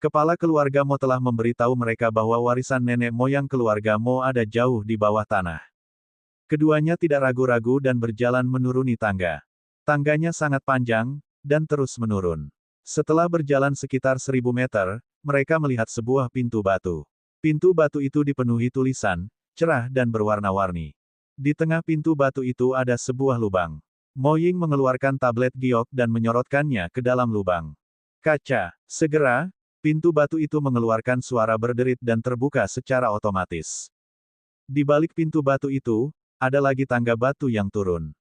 Kepala keluarga Mo telah memberitahu mereka bahwa warisan nenek moyang keluarga Mo ada jauh di bawah tanah. Keduanya tidak ragu-ragu dan berjalan menuruni tangga. Tangganya sangat panjang, dan terus menurun. Setelah berjalan sekitar 1000 meter, mereka melihat sebuah pintu batu. Pintu batu itu dipenuhi tulisan, cerah dan berwarna-warni. Di tengah pintu batu itu ada sebuah lubang. Mo Ying mengeluarkan tablet giok dan menyorotkannya ke dalam lubang. Kaca. Segera, pintu batu itu mengeluarkan suara berderit dan terbuka secara otomatis. Di balik pintu batu itu, ada lagi tangga batu yang turun.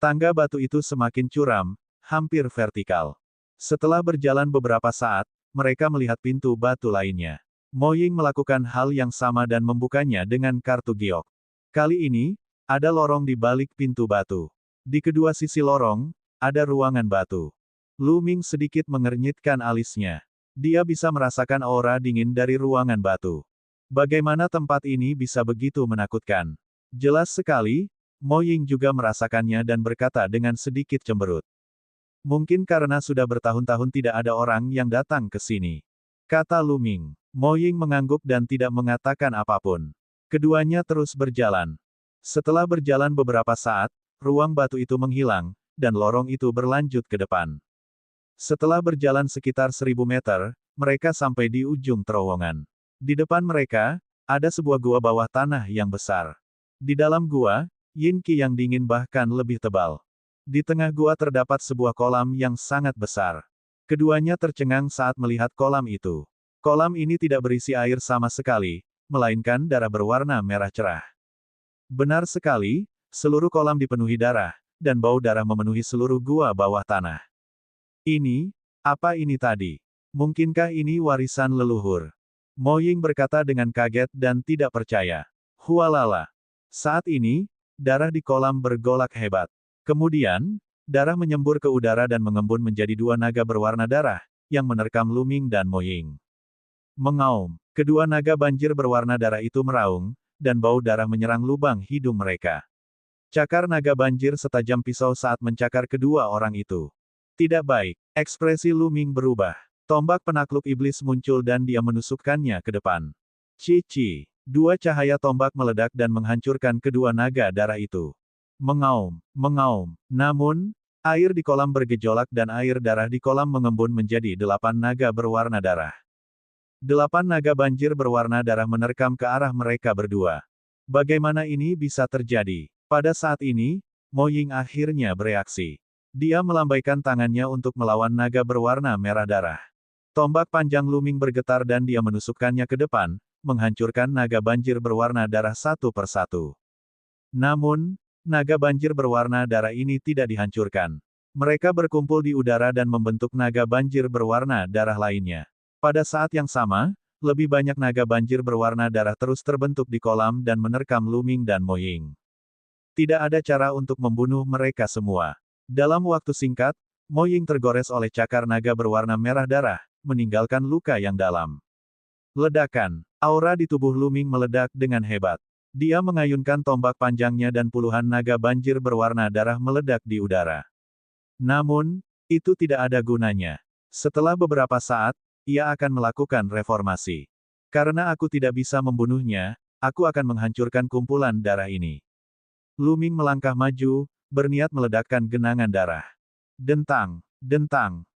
Tangga batu itu semakin curam, hampir vertikal. Setelah berjalan beberapa saat, mereka melihat pintu batu lainnya. Mo Ying melakukan hal yang sama dan membukanya dengan kartu giok. Kali ini, ada lorong di balik pintu batu. Di kedua sisi lorong, ada ruangan batu. Lu Ming sedikit mengernyitkan alisnya. Dia bisa merasakan aura dingin dari ruangan batu. Bagaimana tempat ini bisa begitu menakutkan? Jelas sekali, Mo Ying juga merasakannya dan berkata dengan sedikit cemberut. Mungkin karena sudah bertahun-tahun tidak ada orang yang datang ke sini. Kata Lu Ming. Mo Ying mengangguk dan tidak mengatakan apapun. Keduanya terus berjalan. Setelah berjalan beberapa saat, ruang batu itu menghilang, dan lorong itu berlanjut ke depan. Setelah berjalan sekitar 1000 meter, mereka sampai di ujung terowongan. Di depan mereka, ada sebuah gua bawah tanah yang besar. Di dalam gua, yin qi yang dingin bahkan lebih tebal. Di tengah gua terdapat sebuah kolam yang sangat besar. Keduanya tercengang saat melihat kolam itu. Kolam ini tidak berisi air sama sekali, melainkan darah berwarna merah cerah. Benar sekali, seluruh kolam dipenuhi darah, dan bau darah memenuhi seluruh gua bawah tanah. Apa ini tadi? Mungkinkah ini warisan leluhur? Mo Ying berkata dengan kaget dan tidak percaya. Hualala. Saat ini, darah di kolam bergolak hebat. Kemudian, darah menyembur ke udara dan mengembun menjadi dua naga berwarna darah, yang menerkam Lu Ming dan Mo Ying. Mengaum. Kedua naga banjir berwarna darah itu meraung, dan bau darah menyerang lubang hidung mereka. Cakar naga banjir setajam pisau saat mencakar kedua orang itu. Tidak baik. Ekspresi Lu Ming berubah. Tombak penakluk iblis muncul dan dia menusukkannya ke depan. Cici. Dua cahaya tombak meledak dan menghancurkan kedua naga darah itu. Mengaum. Namun, air di kolam bergejolak dan air darah di kolam mengembun menjadi 8 naga berwarna darah. 8 naga banjir berwarna darah menerkam ke arah mereka berdua. Bagaimana ini bisa terjadi? Pada saat ini, Mo Ying akhirnya bereaksi. Dia melambaikan tangannya untuk melawan naga berwarna merah darah. Tombak panjang Lu Ming bergetar dan dia menusukkannya ke depan, menghancurkan naga banjir berwarna darah satu persatu. Namun, naga banjir berwarna darah ini tidak dihancurkan. Mereka berkumpul di udara dan membentuk naga banjir berwarna darah lainnya. Pada saat yang sama, lebih banyak naga banjir berwarna darah terus terbentuk di kolam dan menerkam Lu Ming dan Mo Ying. Tidak ada cara untuk membunuh mereka semua. Dalam waktu singkat, Mo Ying tergores oleh cakar naga berwarna merah darah, meninggalkan luka yang dalam. Ledakan. Aura di tubuh Lu Ming meledak dengan hebat. Dia mengayunkan tombak panjangnya dan puluhan naga banjir berwarna darah meledak di udara. Namun, itu tidak ada gunanya. Setelah beberapa saat, ia akan melakukan reformasi. Karena aku tidak bisa membunuhnya, aku akan menghancurkan kumpulan darah ini. Lu Ming melangkah maju, berniat meledakkan genangan darah. Dentang.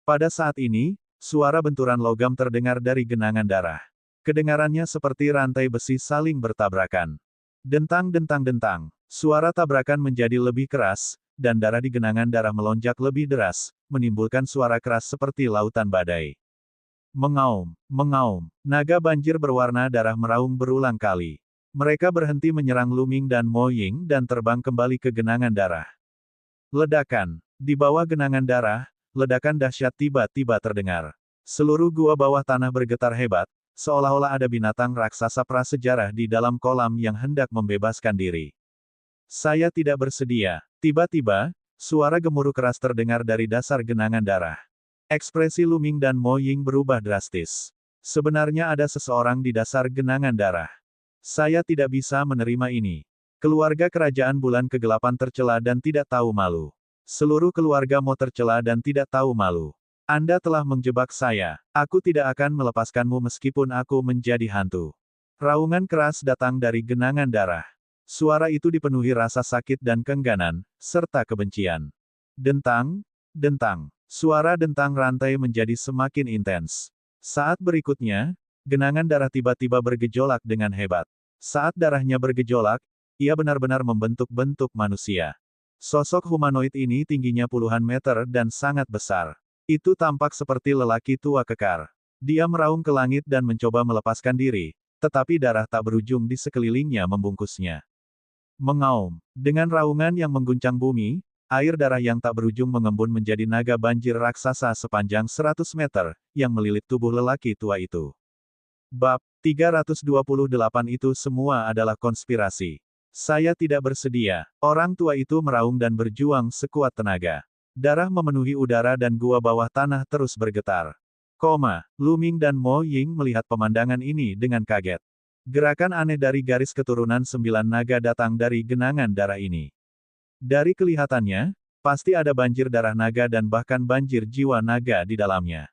Pada saat ini, suara benturan logam terdengar dari genangan darah. Kedengarannya seperti rantai besi saling bertabrakan. Dentang. Suara tabrakan menjadi lebih keras, dan darah di genangan darah melonjak lebih deras, menimbulkan suara keras seperti lautan badai. Mengaum. Naga banjir berwarna darah meraung berulang kali. Mereka berhenti menyerang Lu Ming dan Mo Ying dan terbang kembali ke genangan darah. Ledakan. Di bawah genangan darah, ledakan dahsyat tiba-tiba terdengar. Seluruh gua bawah tanah bergetar hebat, seolah-olah ada binatang raksasa prasejarah di dalam kolam yang hendak membebaskan diri. Saya tidak bersedia. Tiba-tiba, suara gemuruh keras terdengar dari dasar genangan darah. Ekspresi Lu Ming dan Mo Ying berubah drastis. Sebenarnya ada seseorang di dasar genangan darah. Saya tidak bisa menerima ini. Keluarga kerajaan bulan kegelapan tercela dan tidak tahu malu. Seluruh keluarga Mo tercela dan tidak tahu malu. Anda telah menjebak saya. Aku tidak akan melepaskanmu meskipun aku menjadi hantu. Raungan keras datang dari genangan darah. Suara itu dipenuhi rasa sakit dan keengganan, serta kebencian. Dentang, dentang. Suara dentang rantai menjadi semakin intens. Saat berikutnya, genangan darah tiba-tiba bergejolak dengan hebat. Saat darahnya bergejolak, ia benar-benar membentuk-bentuk manusia. Sosok humanoid ini tingginya puluhan meter dan sangat besar. Itu tampak seperti lelaki tua kekar. Dia meraung ke langit dan mencoba melepaskan diri, tetapi darah tak berujung di sekelilingnya membungkusnya. Mengaum. Dengan raungan yang mengguncang bumi, air darah yang tak berujung mengembun menjadi naga banjir raksasa sepanjang 100 meter, yang melilit tubuh lelaki tua itu. Bab 328 itu semua adalah konspirasi. Saya tidak bersedia. Orang tua itu meraung dan berjuang sekuat tenaga. Darah memenuhi udara dan gua bawah tanah terus bergetar. Lu Ming dan Mo Ying melihat pemandangan ini dengan kaget. Gerakan aneh dari garis keturunan 9 naga datang dari genangan darah ini. Dari kelihatannya, pasti ada banjir darah naga dan bahkan banjir jiwa naga di dalamnya.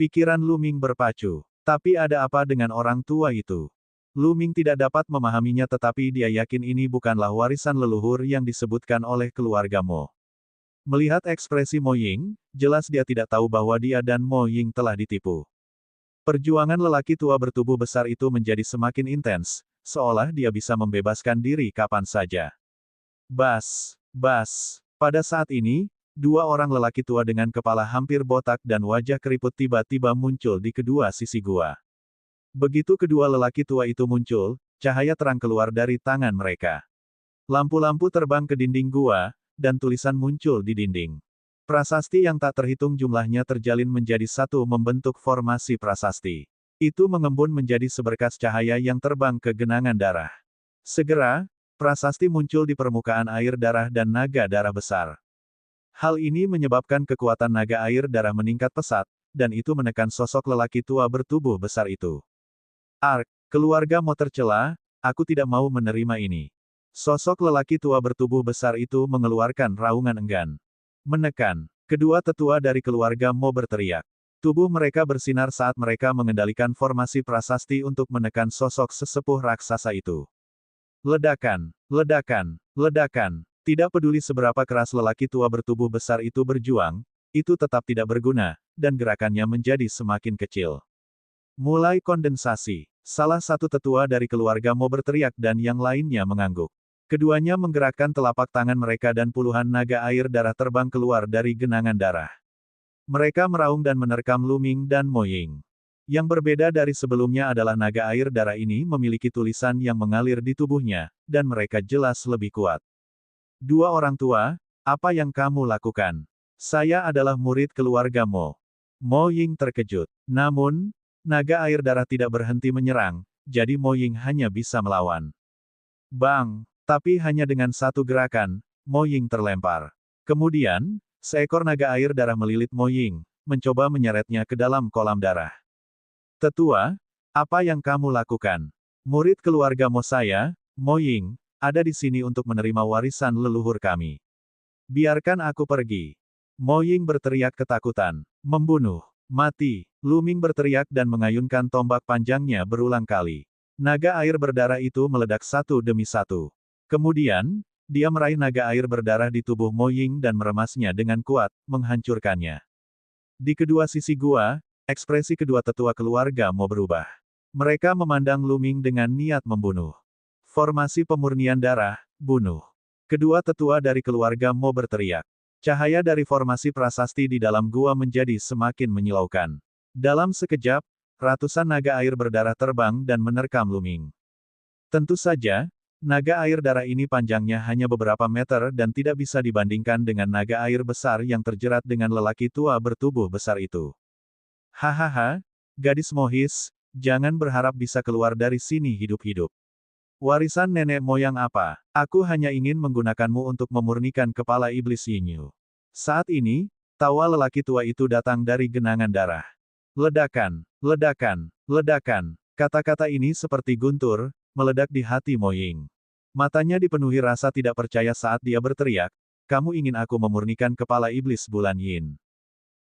Pikiran Lu Ming berpacu. Tapi ada apa dengan orang tua itu? Lu Ming tidak dapat memahaminya tetapi dia yakin ini bukanlah warisan leluhur yang disebutkan oleh keluarga Mo. Melihat ekspresi Mo Ying, jelas dia tidak tahu bahwa dia dan Mo Ying telah ditipu. Perjuangan lelaki tua bertubuh besar itu menjadi semakin intens, seolah dia bisa membebaskan diri kapan saja. Bas, bas. Pada saat ini, dua orang lelaki tua dengan kepala hampir botak dan wajah keriput tiba-tiba muncul di kedua sisi gua. Begitu kedua lelaki tua itu muncul, cahaya terang keluar dari tangan mereka. Lampu-lampu terbang ke dinding gua, dan tulisan muncul di dinding. Prasasti yang tak terhitung jumlahnya terjalin menjadi satu membentuk formasi prasasti. Itu mengembun menjadi seberkas cahaya yang terbang ke genangan darah. Segera, prasasti muncul di permukaan air darah dan naga darah besar. Hal ini menyebabkan kekuatan naga air darah meningkat pesat, dan itu menekan sosok lelaki tua bertubuh besar itu. Keluarga Mo tercela, aku tidak mau menerima ini. Sosok lelaki tua bertubuh besar itu mengeluarkan raungan enggan. Menekan. Kedua tetua dari keluarga Mo berteriak. Tubuh mereka bersinar saat mereka mengendalikan formasi prasasti untuk menekan sosok sesepuh raksasa itu. Ledakan, ledakan, ledakan. Tidak peduli seberapa keras lelaki tua bertubuh besar itu berjuang, itu tetap tidak berguna, dan gerakannya menjadi semakin kecil. Mulai kondensasi. Salah satu tetua dari keluarga Mo berteriak dan yang lainnya mengangguk. Keduanya menggerakkan telapak tangan mereka dan puluhan naga air darah terbang keluar dari genangan darah. Mereka meraung dan menerkam Lu Ming dan Mo Ying. Yang berbeda dari sebelumnya adalah naga air darah ini memiliki tulisan yang mengalir di tubuhnya, dan mereka jelas lebih kuat. Dua orang tua, apa yang kamu lakukan? Saya adalah murid keluarga Mo. Mo Ying terkejut. Namun, naga air darah tidak berhenti menyerang, jadi Mo Ying hanya bisa melawan. Bang! Tapi hanya dengan satu gerakan, Mo Ying terlempar. Kemudian, seekor naga air darah melilit Mo Ying, mencoba menyeretnya ke dalam kolam darah. Tetua, apa yang kamu lakukan? Murid keluarga Mo saya, Mo Ying, ada di sini untuk menerima warisan leluhur kami. Biarkan aku pergi. Mo Ying berteriak ketakutan. Membunuh. Mati. Lu Ming berteriak dan mengayunkan tombak panjangnya berulang kali. Naga air berdarah itu meledak satu demi satu. Kemudian, dia meraih naga air berdarah di tubuh Mo Ying dan meremasnya dengan kuat, menghancurkannya. Di kedua sisi gua, ekspresi kedua tetua keluarga Mo berubah. Mereka memandang Lu Ming dengan niat membunuh. Formasi pemurnian darah, bunuh. Kedua tetua dari keluarga Mo berteriak. Cahaya dari formasi prasasti di dalam gua menjadi semakin menyilaukan. Dalam sekejap, ratusan naga air berdarah terbang dan menerkam Lu Ming. Tentu saja, naga air darah ini panjangnya hanya beberapa meter dan tidak bisa dibandingkan dengan naga air besar yang terjerat dengan lelaki tua bertubuh besar itu. Hahaha, gadis mohis, jangan berharap bisa keluar dari sini hidup-hidup. Warisan nenek moyang apa? Aku hanya ingin menggunakanmu untuk memurnikan kepala iblis Yinyu. Saat ini, tawa lelaki tua itu datang dari genangan darah. Ledakan, ledakan, ledakan. Kata-kata ini seperti guntur, meledak di hati Mo Ying. Matanya dipenuhi rasa tidak percaya saat dia berteriak, kamu ingin aku memurnikan kepala iblis bulan Yin.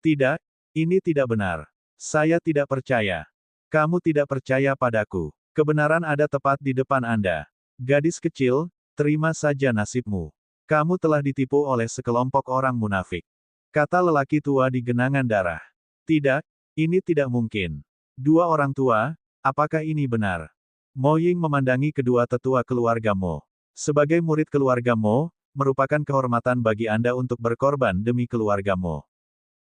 Tidak, Ini tidak benar. Saya tidak percaya. Kamu tidak percaya padaku. Kebenaran ada tepat di depan Anda. Gadis kecil, terima saja nasibmu. Kamu telah ditipu oleh sekelompok orang munafik. Kata lelaki tua di genangan darah. Tidak, ini tidak mungkin. Dua orang tua, apakah ini benar? Mo Ying memandangi kedua tetua keluarga Mo. Sebagai murid keluarga Mo, merupakan kehormatan bagi Anda untuk berkorban demi keluarga Mo.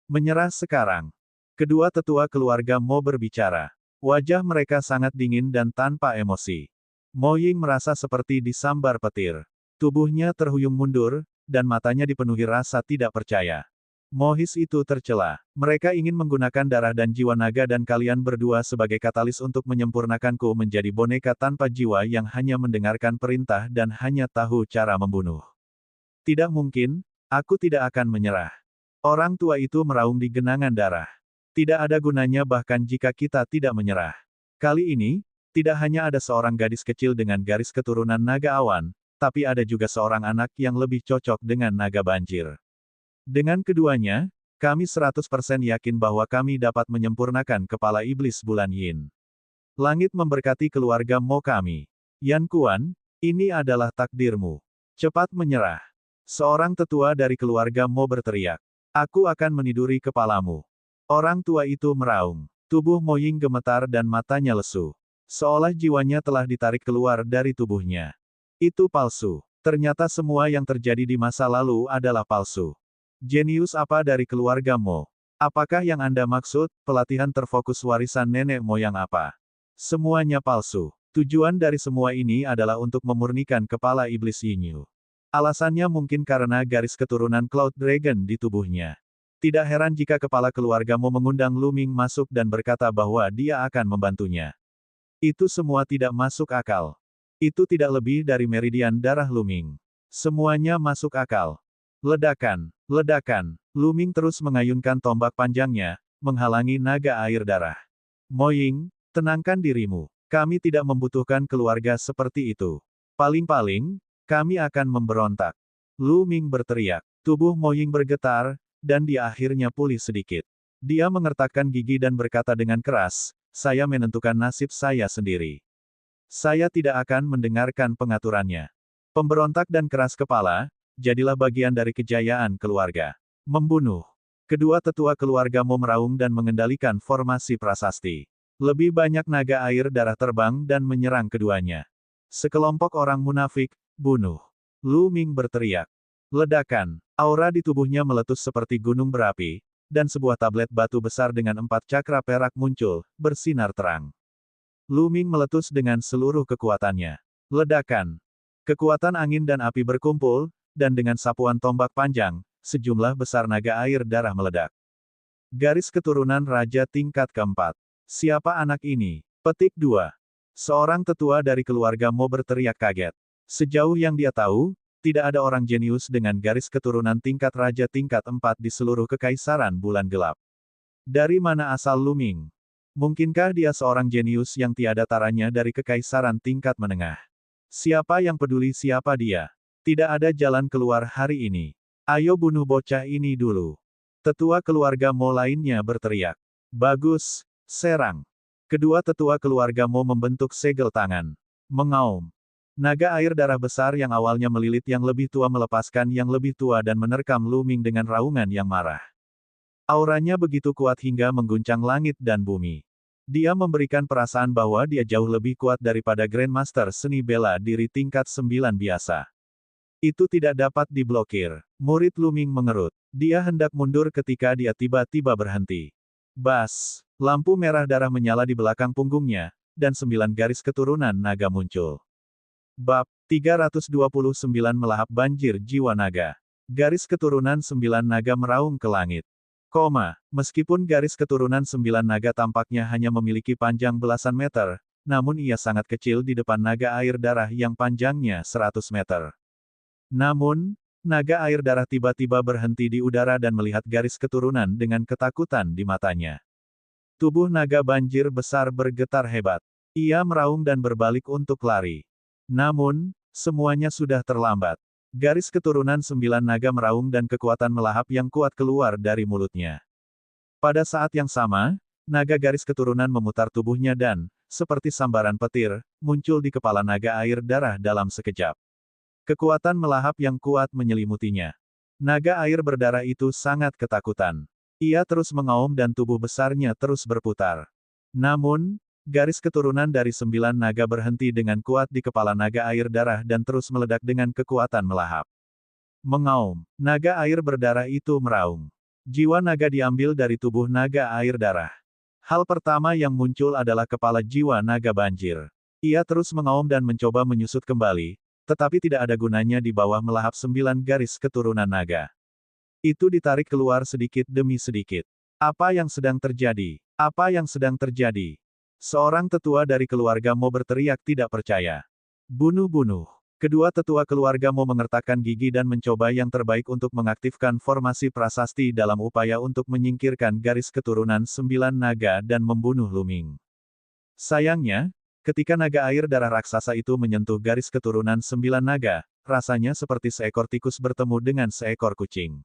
Menyerah sekarang. Kedua tetua keluarga Mo berbicara. Wajah mereka sangat dingin dan tanpa emosi. Mo Ying merasa seperti disambar petir. Tubuhnya terhuyung mundur, dan matanya dipenuhi rasa tidak percaya. Mohis itu tercela. Mereka ingin menggunakan darah dan jiwa naga dan kalian berdua sebagai katalis untuk menyempurnakanku menjadi boneka tanpa jiwa yang hanya mendengarkan perintah dan hanya tahu cara membunuh. Tidak mungkin, aku tidak akan menyerah. Orang tua itu meraung di genangan darah. Tidak ada gunanya bahkan jika kita tidak menyerah. Kali ini, tidak hanya ada seorang gadis kecil dengan garis keturunan naga awan, tapi ada juga seorang anak yang lebih cocok dengan naga banjir. Dengan keduanya, kami 100% yakin bahwa kami dapat menyempurnakan kepala iblis bulan Yin. Langit memberkati keluarga Mo kami. Yan Kuan, ini adalah takdirmu. Cepat menyerah. Seorang tetua dari keluarga Mo berteriak. Aku akan meniduri kepalamu. Orang tua itu meraung. Tubuh Mo Ying gemetar dan matanya lesu. Seolah jiwanya telah ditarik keluar dari tubuhnya. Itu palsu. Ternyata semua yang terjadi di masa lalu adalah palsu. Jenius apa dari keluarga Mo? Apakah yang Anda maksud, pelatihan terfokus warisan nenek moyang apa? Semuanya palsu. Tujuan dari semua ini adalah untuk memurnikan kepala iblis Yinyu. Alasannya mungkin karena garis keturunan Cloud Dragon di tubuhnya. Tidak heran jika kepala keluarga Mo mengundang Lu Ming masuk dan berkata bahwa dia akan membantunya. Itu semua tidak masuk akal. Itu tidak lebih dari meridian darah Lu Ming. Semuanya masuk akal. Ledakan, ledakan. Lu Ming terus mengayunkan tombak panjangnya, menghalangi naga air darah. Mo Ying, tenangkan dirimu. Kami tidak membutuhkan keluarga seperti itu. Paling-paling, kami akan memberontak. Lu Ming berteriak. Tubuh Mo Ying bergetar, dan dia akhirnya pulih sedikit. Dia mengertakkan gigi dan berkata dengan keras, saya menentukan nasib saya sendiri. Saya tidak akan mendengarkan pengaturannya. Pemberontak dan keras kepala, jadilah bagian dari kejayaan keluarga. Membunuh. Kedua tetua keluarga Mo meraung dan mengendalikan formasi prasasti. Lebih banyak naga air darah terbang dan menyerang keduanya. Sekelompok orang munafik, bunuh. Lu Ming berteriak. Ledakan. Aura di tubuhnya meletus seperti gunung berapi, dan sebuah tablet batu besar dengan 4 cakra perak muncul, bersinar terang. Lu Ming meletus dengan seluruh kekuatannya. Ledakan. Kekuatan angin dan api berkumpul, dan dengan sapuan tombak panjang, sejumlah besar naga air darah meledak. Garis keturunan Raja tingkat keempat. Siapa anak ini? Petik 2. Seorang tetua dari keluarga Mo berteriak kaget. Sejauh yang dia tahu, tidak ada orang jenius dengan garis keturunan tingkat Raja tingkat 4 di seluruh kekaisaran bulan gelap. Dari mana asal Lu Ming? Mungkinkah dia seorang jenius yang tiada taranya dari kekaisaran tingkat menengah? Siapa yang peduli siapa dia? Tidak ada jalan keluar hari ini. Ayo bunuh bocah ini dulu. Tetua keluarga Mo lainnya berteriak. Bagus, serang. Kedua tetua keluarga Mo membentuk segel tangan. Mengaum. Naga air darah besar yang awalnya melilit yang lebih tua melepaskan yang lebih tua dan menerkam Lu Ming dengan raungan yang marah. Auranya begitu kuat hingga mengguncang langit dan bumi. Dia memberikan perasaan bahwa dia jauh lebih kuat daripada Grandmaster seni bela diri tingkat 9 biasa. Itu tidak dapat diblokir. Murid Lu Ming mengerut. Dia hendak mundur ketika dia tiba-tiba berhenti. Bas! Lampu merah darah menyala di belakang punggungnya, dan 9 garis keturunan naga muncul. Bab 329 melahap banjir jiwa naga. Garis keturunan 9 naga meraung ke langit. Meskipun garis keturunan 9 naga tampaknya hanya memiliki panjang belasan meter, namun ia sangat kecil di depan naga air darah yang panjangnya 100 meter. Namun, naga air darah tiba-tiba berhenti di udara dan melihat garis keturunan dengan ketakutan di matanya. Tubuh naga banjir besar bergetar hebat. Ia meraung dan berbalik untuk lari. Namun, semuanya sudah terlambat. Garis keturunan 9 naga meraung dan kekuatan melahap yang kuat keluar dari mulutnya. Pada saat yang sama, naga garis keturunan memutar tubuhnya dan, seperti sambaran petir, muncul di kepala naga air darah dalam sekejap. Kekuatan melahap yang kuat menyelimutinya. Naga air berdarah itu sangat ketakutan. Ia terus mengaum dan tubuh besarnya terus berputar. Namun, garis keturunan dari 9 naga berhenti dengan kuat di kepala naga air darah dan terus meledak dengan kekuatan melahap. Mengaum, naga air berdarah itu meraung. Jiwa naga diambil dari tubuh naga air darah. Hal pertama yang muncul adalah kepala jiwa naga banjir. Ia terus mengaum dan mencoba menyusut kembali, tetapi tidak ada gunanya di bawah melahap 9 garis keturunan naga. Itu ditarik keluar sedikit demi sedikit. Apa yang sedang terjadi? Apa yang sedang terjadi? Seorang tetua dari keluarga Mo berteriak tidak percaya. Bunuh-bunuh. Kedua tetua keluarga Mo mengertakkan gigi dan mencoba yang terbaik untuk mengaktifkan formasi prasasti dalam upaya untuk menyingkirkan garis keturunan 9 naga dan membunuh Luming. Sayangnya, ketika naga air darah raksasa itu menyentuh garis keturunan 9 naga, rasanya seperti seekor tikus bertemu dengan seekor kucing.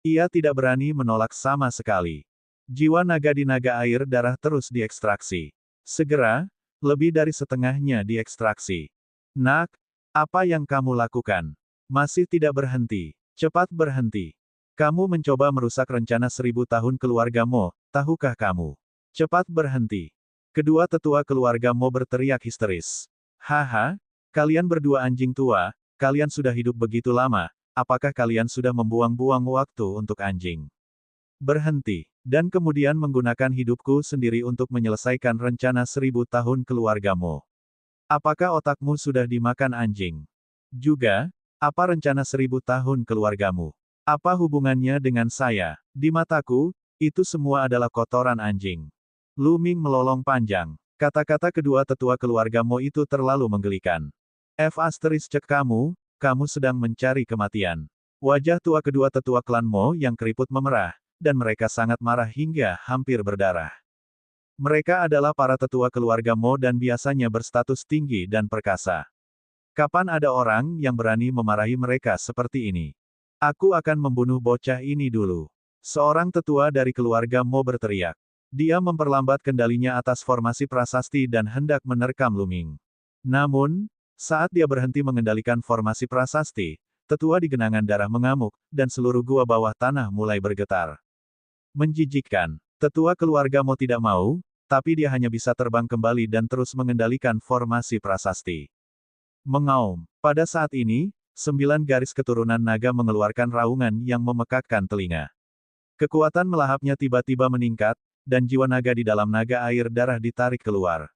Ia tidak berani menolak sama sekali. Jiwa naga di naga air darah terus diekstraksi. Segera, lebih dari setengahnya diekstraksi. Nak, apa yang kamu lakukan? Masih tidak berhenti. Cepat berhenti. Kamu mencoba merusak rencana 1000 tahun keluarga Mo, tahukah kamu? Cepat berhenti. Kedua tetua keluarga Mo berteriak histeris. Haha, kalian berdua anjing tua, kalian sudah hidup begitu lama, apakah kalian sudah membuang-buang waktu untuk anjing? Berhenti, dan kemudian menggunakan hidupku sendiri untuk menyelesaikan rencana 1000 tahun keluargamu. Apakah otakmu sudah dimakan anjing? Juga, apa rencana 1000 tahun keluargamu? Apa hubungannya dengan saya? Di mataku, itu semua adalah kotoran anjing. Luming melolong panjang. Kata-kata kedua tetua keluarga Mo itu terlalu menggelikan. Cek kamu sedang mencari kematian. Wajah tua kedua tetua klan Mo yang keriput memerah, dan mereka sangat marah hingga hampir berdarah. Mereka adalah para tetua keluarga Mo dan biasanya berstatus tinggi dan perkasa. Kapan ada orang yang berani memarahi mereka seperti ini? Aku akan membunuh bocah ini dulu. Seorang tetua dari keluarga Mo berteriak. Dia memperlambat kendalinya atas formasi prasasti dan hendak menerkam Luming. Namun, saat dia berhenti mengendalikan formasi prasasti, tetua di genangan darah mengamuk, dan seluruh gua bawah tanah mulai bergetar. Menjijikkan. Tetua keluarga Mo tidak mau, tapi dia hanya bisa terbang kembali dan terus mengendalikan formasi prasasti. Mengaum. Pada saat ini, 9 garis keturunan naga mengeluarkan raungan yang memekakkan telinga. Kekuatan melahapnya tiba-tiba meningkat, dan jiwa naga di dalam naga air darah ditarik keluar.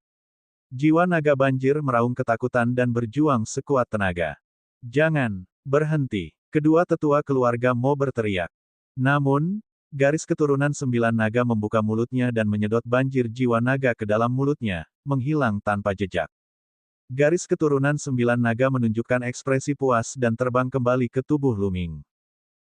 Jiwa naga banjir meraung ketakutan dan berjuang sekuat tenaga. Jangan berhenti. Kedua tetua keluarga Mo berteriak. Namun, garis keturunan 9 naga membuka mulutnya dan menyedot banjir jiwa naga ke dalam mulutnya, menghilang tanpa jejak. Garis keturunan 9 naga menunjukkan ekspresi puas dan terbang kembali ke tubuh Luming.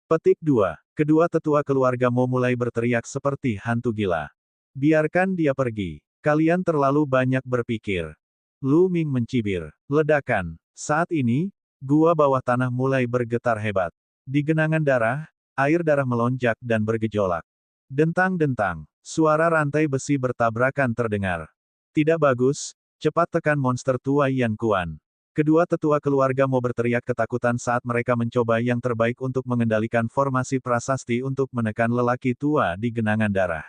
Petik 2. Kedua tetua keluarga Mo mulai berteriak seperti hantu gila. Biarkan dia pergi. Kalian terlalu banyak berpikir. Luming mencibir. Ledakan. Saat ini, gua bawah tanah mulai bergetar hebat. Di genangan darah, air darah melonjak dan bergejolak. Dentang-dentang. Suara rantai besi bertabrakan terdengar. Tidak bagus, cepat tekan monster tua Yan Kuan. Kedua tetua keluarga Mo berteriak ketakutan saat mereka mencoba yang terbaik untuk mengendalikan formasi prasasti untuk menekan lelaki tua di genangan darah.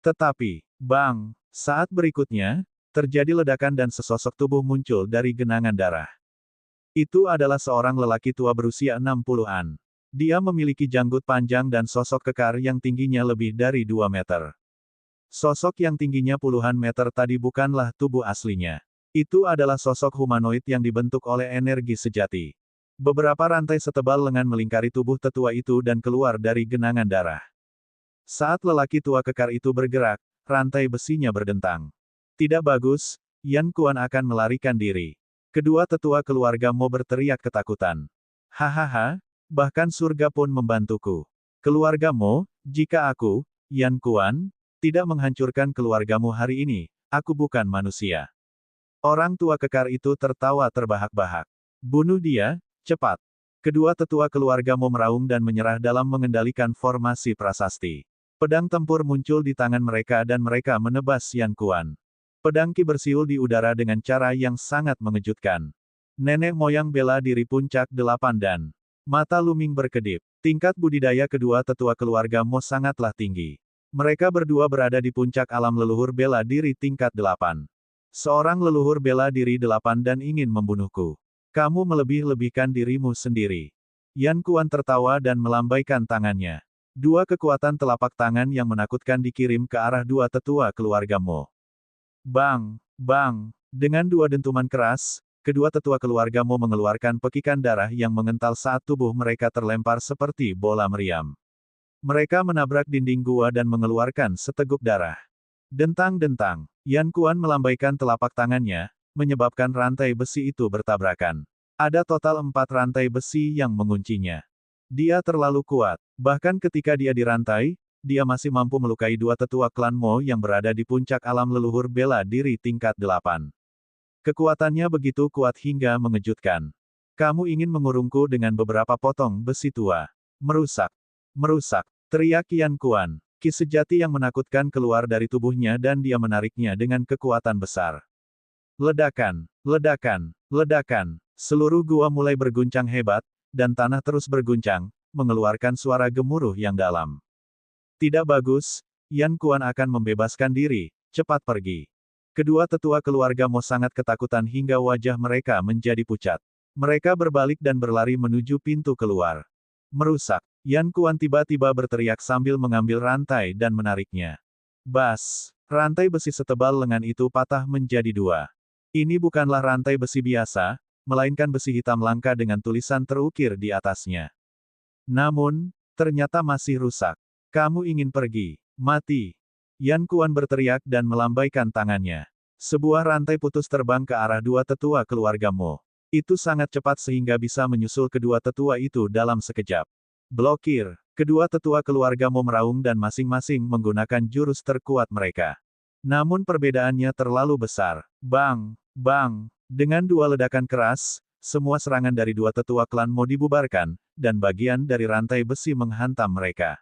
Tetapi, bang, saat berikutnya, terjadi ledakan dan sesosok tubuh muncul dari genangan darah. Itu adalah seorang lelaki tua berusia 60-an. Dia memiliki janggut panjang dan sosok kekar yang tingginya lebih dari 2 meter. Sosok yang tingginya puluhan meter tadi bukanlah tubuh aslinya. Itu adalah sosok humanoid yang dibentuk oleh energi sejati. Beberapa rantai setebal lengan melingkari tubuh tetua itu dan keluar dari genangan darah. Saat lelaki tua kekar itu bergerak, rantai besinya berdentang. Tidak bagus, Yan Kuan akan melarikan diri. Kedua tetua keluarga Mo berteriak ketakutan. Hahaha, bahkan surga pun membantuku. Keluarga Mo, jika aku, Yan Kuan, tidak menghancurkan keluargamu hari ini, aku bukan manusia. Orang tua kekar itu tertawa terbahak-bahak. Bunuh dia, cepat. Kedua tetua keluarga Mo meraung dan menyerah dalam mengendalikan formasi prasasti. Pedang tempur muncul di tangan mereka dan mereka menebas Yan Kuan. Pedang Qi bersiul di udara dengan cara yang sangat mengejutkan. Nenek moyang bela diri puncak 8 dan mata Luming berkedip. Tingkat budidaya kedua tetua keluarga Mo sangatlah tinggi. Mereka berdua berada di puncak alam leluhur bela diri tingkat 8. Seorang leluhur bela diri 8 dan ingin membunuhku. Kamu melebih-lebihkan dirimu sendiri. Yan Kuan tertawa dan melambaikan tangannya. Dua kekuatan telapak tangan yang menakutkan dikirim ke arah dua tetua keluarga Mo. Bang! Bang! Dengan dua dentuman keras, kedua tetua keluarga Mo mengeluarkan pekikan darah yang mengental saat tubuh mereka terlempar seperti bola meriam. Mereka menabrak dinding gua dan mengeluarkan seteguk darah. Dentang-dentang, Yan Kuan melambaikan telapak tangannya, menyebabkan rantai besi itu bertabrakan. Ada total 4 rantai besi yang menguncinya. Dia terlalu kuat. Bahkan ketika dia dirantai, dia masih mampu melukai dua tetua klan Mo yang berada di puncak alam leluhur bela diri tingkat 8. Kekuatannya begitu kuat hingga mengejutkan. Kamu ingin mengurungku dengan beberapa potong besi tua. Merusak. Merusak. Teriak Yan Kuan. Qi sejati yang menakutkan keluar dari tubuhnya dan dia menariknya dengan kekuatan besar. Ledakan. Ledakan. Ledakan. Seluruh gua mulai berguncang hebat, dan tanah terus berguncang, mengeluarkan suara gemuruh yang dalam. Tidak bagus, Yan Kuan akan membebaskan diri, cepat pergi. Kedua tetua keluarga Mo sangat ketakutan hingga wajah mereka menjadi pucat. Mereka berbalik dan berlari menuju pintu keluar. Merusak. Yan Kuan tiba-tiba berteriak sambil mengambil rantai dan menariknya. Bas! Rantai besi setebal lengan itu patah menjadi 2. Ini bukanlah rantai besi biasa, melainkan besi hitam langka dengan tulisan terukir di atasnya. Namun, ternyata masih rusak. Kamu ingin pergi, mati. Yan Kuan berteriak dan melambaikan tangannya. Sebuah rantai putus terbang ke arah dua tetua keluarga Mo. Itu sangat cepat sehingga bisa menyusul kedua tetua itu dalam sekejap. Blokir. Kedua tetua keluarga Mo meraung dan masing-masing menggunakan jurus terkuat mereka. Namun perbedaannya terlalu besar. Bang! Bang! Dengan dua ledakan keras, semua serangan dari dua tetua klan Mo dibubarkan, dan bagian dari rantai besi menghantam mereka.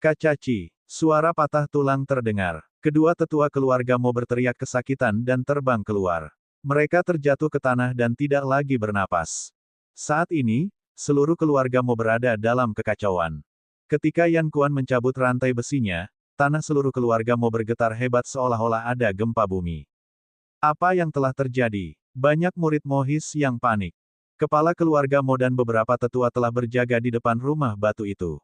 Kacaci! Suara patah tulang terdengar. Kedua tetua keluarga Mo berteriak kesakitan dan terbang keluar. Mereka terjatuh ke tanah dan tidak lagi bernapas. Saat ini, seluruh keluarga Mo berada dalam kekacauan. Ketika Yan Kuan mencabut rantai besinya, tanah seluruh keluarga Mo bergetar hebat seolah-olah ada gempa bumi. Apa yang telah terjadi? Banyak murid Mohis yang panik. Kepala keluarga Mo dan beberapa tetua telah berjaga di depan rumah batu itu.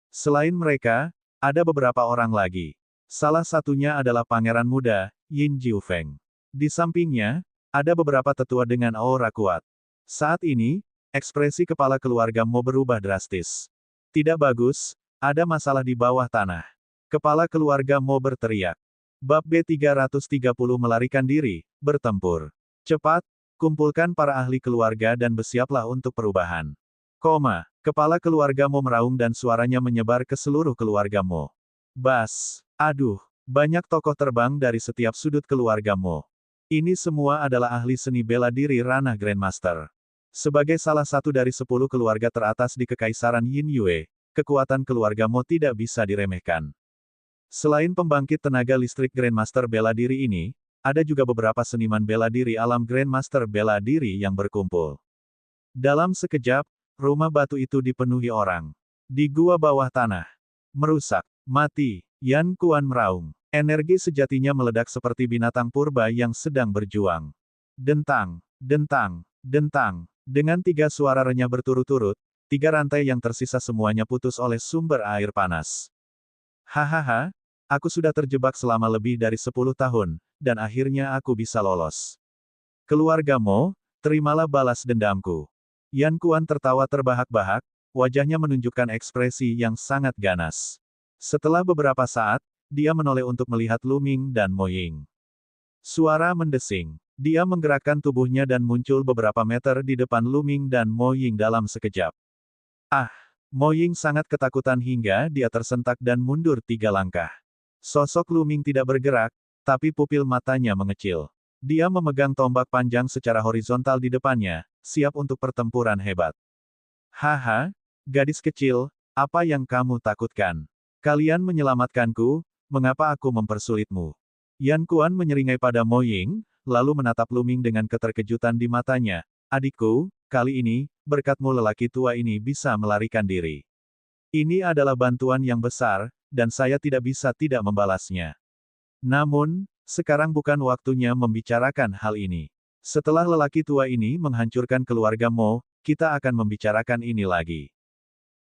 Selain mereka, ada beberapa orang lagi. Salah satunya adalah pangeran muda, Yin Jiufeng. Di sampingnya, ada beberapa tetua dengan aura kuat. Saat ini, ekspresi kepala keluarga Mo berubah drastis. Tidak bagus, ada masalah di bawah tanah. Kepala keluarga Mo berteriak. Bab B330 melarikan diri, bertempur. Cepat, kumpulkan para ahli keluarga dan bersiaplah untuk perubahan. Kepala keluarga Mo meraung dan suaranya menyebar ke seluruh keluarga Mo. Bas! Aduh! Banyak tokoh terbang dari setiap sudut keluarga Mo. Ini semua adalah ahli seni bela diri ranah Grandmaster. Sebagai salah satu dari 10 keluarga teratas di Kekaisaran Yin Yue, kekuatan keluarga Mo tidak bisa diremehkan. Selain pembangkit tenaga listrik Grandmaster bela diri ini, ada juga beberapa seniman bela diri alam Grandmaster bela diri yang berkumpul. Dalam sekejap, rumah batu itu dipenuhi orang. Di gua bawah tanah. Merusak. Mati. Yan Kuan meraung. Energi sejatinya meledak seperti binatang purba yang sedang berjuang. Dentang. Dentang. Dentang. Dengan 3 suara renyah berturut-turut, 3 rantai yang tersisa semuanya putus oleh sumber air panas. Hahaha. Aku sudah terjebak selama lebih dari 10 tahun, dan akhirnya aku bisa lolos. Keluarga Mo, terimalah balas dendamku. Yan Kuan tertawa terbahak-bahak, wajahnya menunjukkan ekspresi yang sangat ganas. Setelah beberapa saat, dia menoleh untuk melihat Luming dan Mo Ying. Suara mendesing. Dia menggerakkan tubuhnya dan muncul beberapa meter di depan Luming dan Mo Ying dalam sekejap. Ah! Mo Ying sangat ketakutan hingga dia tersentak dan mundur 3 langkah. Sosok Luming tidak bergerak, tapi pupil matanya mengecil. Dia memegang tombak panjang secara horizontal di depannya, siap untuk pertempuran hebat. Haha, gadis kecil, apa yang kamu takutkan? Kalian menyelamatkanku, mengapa aku mempersulitmu? Yan Kuan menyeringai pada Mo Ying, lalu menatap Lu Ming dengan keterkejutan di matanya. Adikku, kali ini, berkatmu lelaki tua ini bisa melarikan diri. Ini adalah bantuan yang besar, dan saya tidak bisa tidak membalasnya. Namun, sekarang bukan waktunya membicarakan hal ini. Setelah lelaki tua ini menghancurkan keluarga Mo, kita akan membicarakan ini lagi.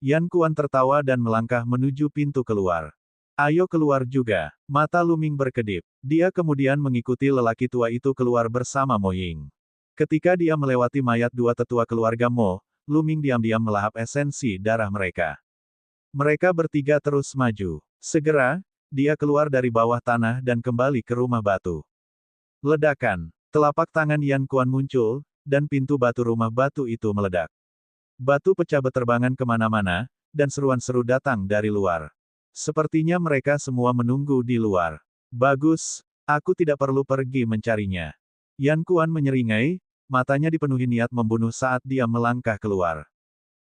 Yan Kuan tertawa dan melangkah menuju pintu keluar. Ayo keluar juga. Mata Lu Ming berkedip. Dia kemudian mengikuti lelaki tua itu keluar bersama Mo Ying. Ketika dia melewati mayat dua tetua keluarga Mo, Lu Ming diam-diam melahap esensi darah mereka. Mereka bertiga terus maju. Segera, dia keluar dari bawah tanah dan kembali ke rumah batu. Ledakan. Telapak tangan Yan Kuan muncul, dan pintu batu rumah batu itu meledak. Batu pecah beterbangan kemana-mana, dan seruan seru datang dari luar. Sepertinya mereka semua menunggu di luar. Bagus, aku tidak perlu pergi mencarinya. Yan Kuan menyeringai, matanya dipenuhi niat membunuh saat dia melangkah keluar.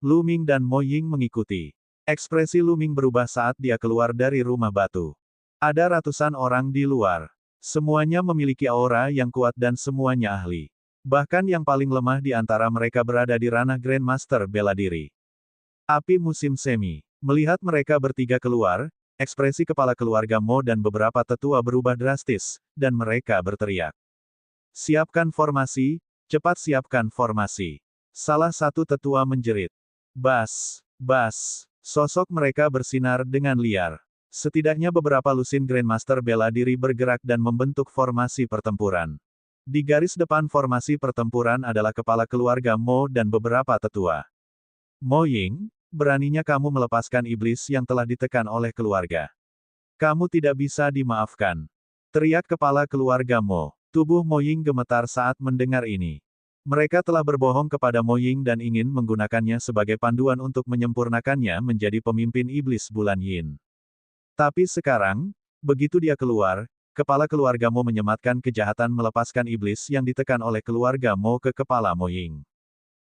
Lu Ming dan Mo Ying mengikuti. Ekspresi Lu Ming berubah saat dia keluar dari rumah batu. Ada ratusan orang di luar. Semuanya memiliki aura yang kuat dan semuanya ahli. Bahkan yang paling lemah di antara mereka berada di ranah Grandmaster bela diri. Api musim semi. Melihat mereka bertiga keluar, ekspresi kepala keluarga Mo dan beberapa tetua berubah drastis, dan mereka berteriak. Siapkan formasi, cepat siapkan formasi. Salah satu tetua menjerit. Bas, bas. Sosok mereka bersinar dengan liar. Setidaknya beberapa lusin Grandmaster bela diri bergerak dan membentuk formasi pertempuran. Di garis depan formasi pertempuran adalah kepala keluarga Mo dan beberapa tetua. Mo Ying, beraninya kamu melepaskan iblis yang telah ditekan oleh keluarga. Kamu tidak bisa dimaafkan. Teriak kepala keluarga Mo. Tubuh Mo Ying gemetar saat mendengar ini. Mereka telah berbohong kepada Mo Ying dan ingin menggunakannya sebagai panduan untuk menyempurnakannya menjadi pemimpin iblis bulan Yin. Tapi sekarang, begitu dia keluar, kepala keluarga Mo menyematkan kejahatan melepaskan iblis yang ditekan oleh keluarga Mo ke kepala Mo Ying.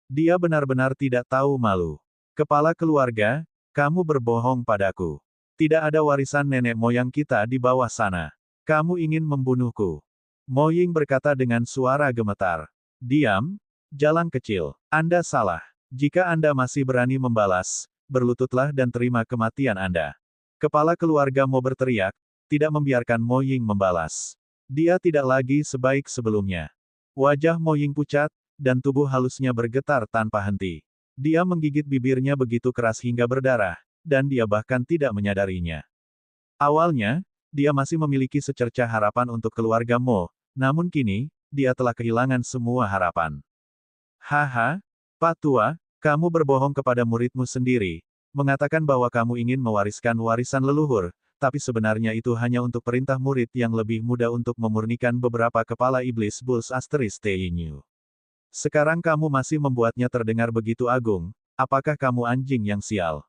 Dia benar-benar tidak tahu malu. Kepala keluarga, kamu berbohong padaku. Tidak ada warisan nenek moyang kita di bawah sana. Kamu ingin membunuhku. Mo Ying berkata dengan suara gemetar. Diam, jalang kecil. Anda salah. Jika Anda masih berani membalas, berlututlah dan terima kematian Anda. Kepala keluarga Mo berteriak, tidak membiarkan Mo Ying membalas. Dia tidak lagi sebaik sebelumnya. Wajah Mo Ying pucat, dan tubuh halusnya bergetar tanpa henti. Dia menggigit bibirnya begitu keras hingga berdarah, dan dia bahkan tidak menyadarinya. Awalnya, dia masih memiliki secercah harapan untuk keluarga Mo, namun kini, dia telah kehilangan semua harapan. Haha, Pak Tua, kamu berbohong kepada muridmu sendiri, mengatakan bahwa kamu ingin mewariskan warisan leluhur, tapi sebenarnya itu hanya untuk perintah murid yang lebih muda untuk memurnikan beberapa kepala iblis Bulls Asteris Teinyu. Sekarang kamu masih membuatnya terdengar begitu agung, apakah kamu anjing yang sial?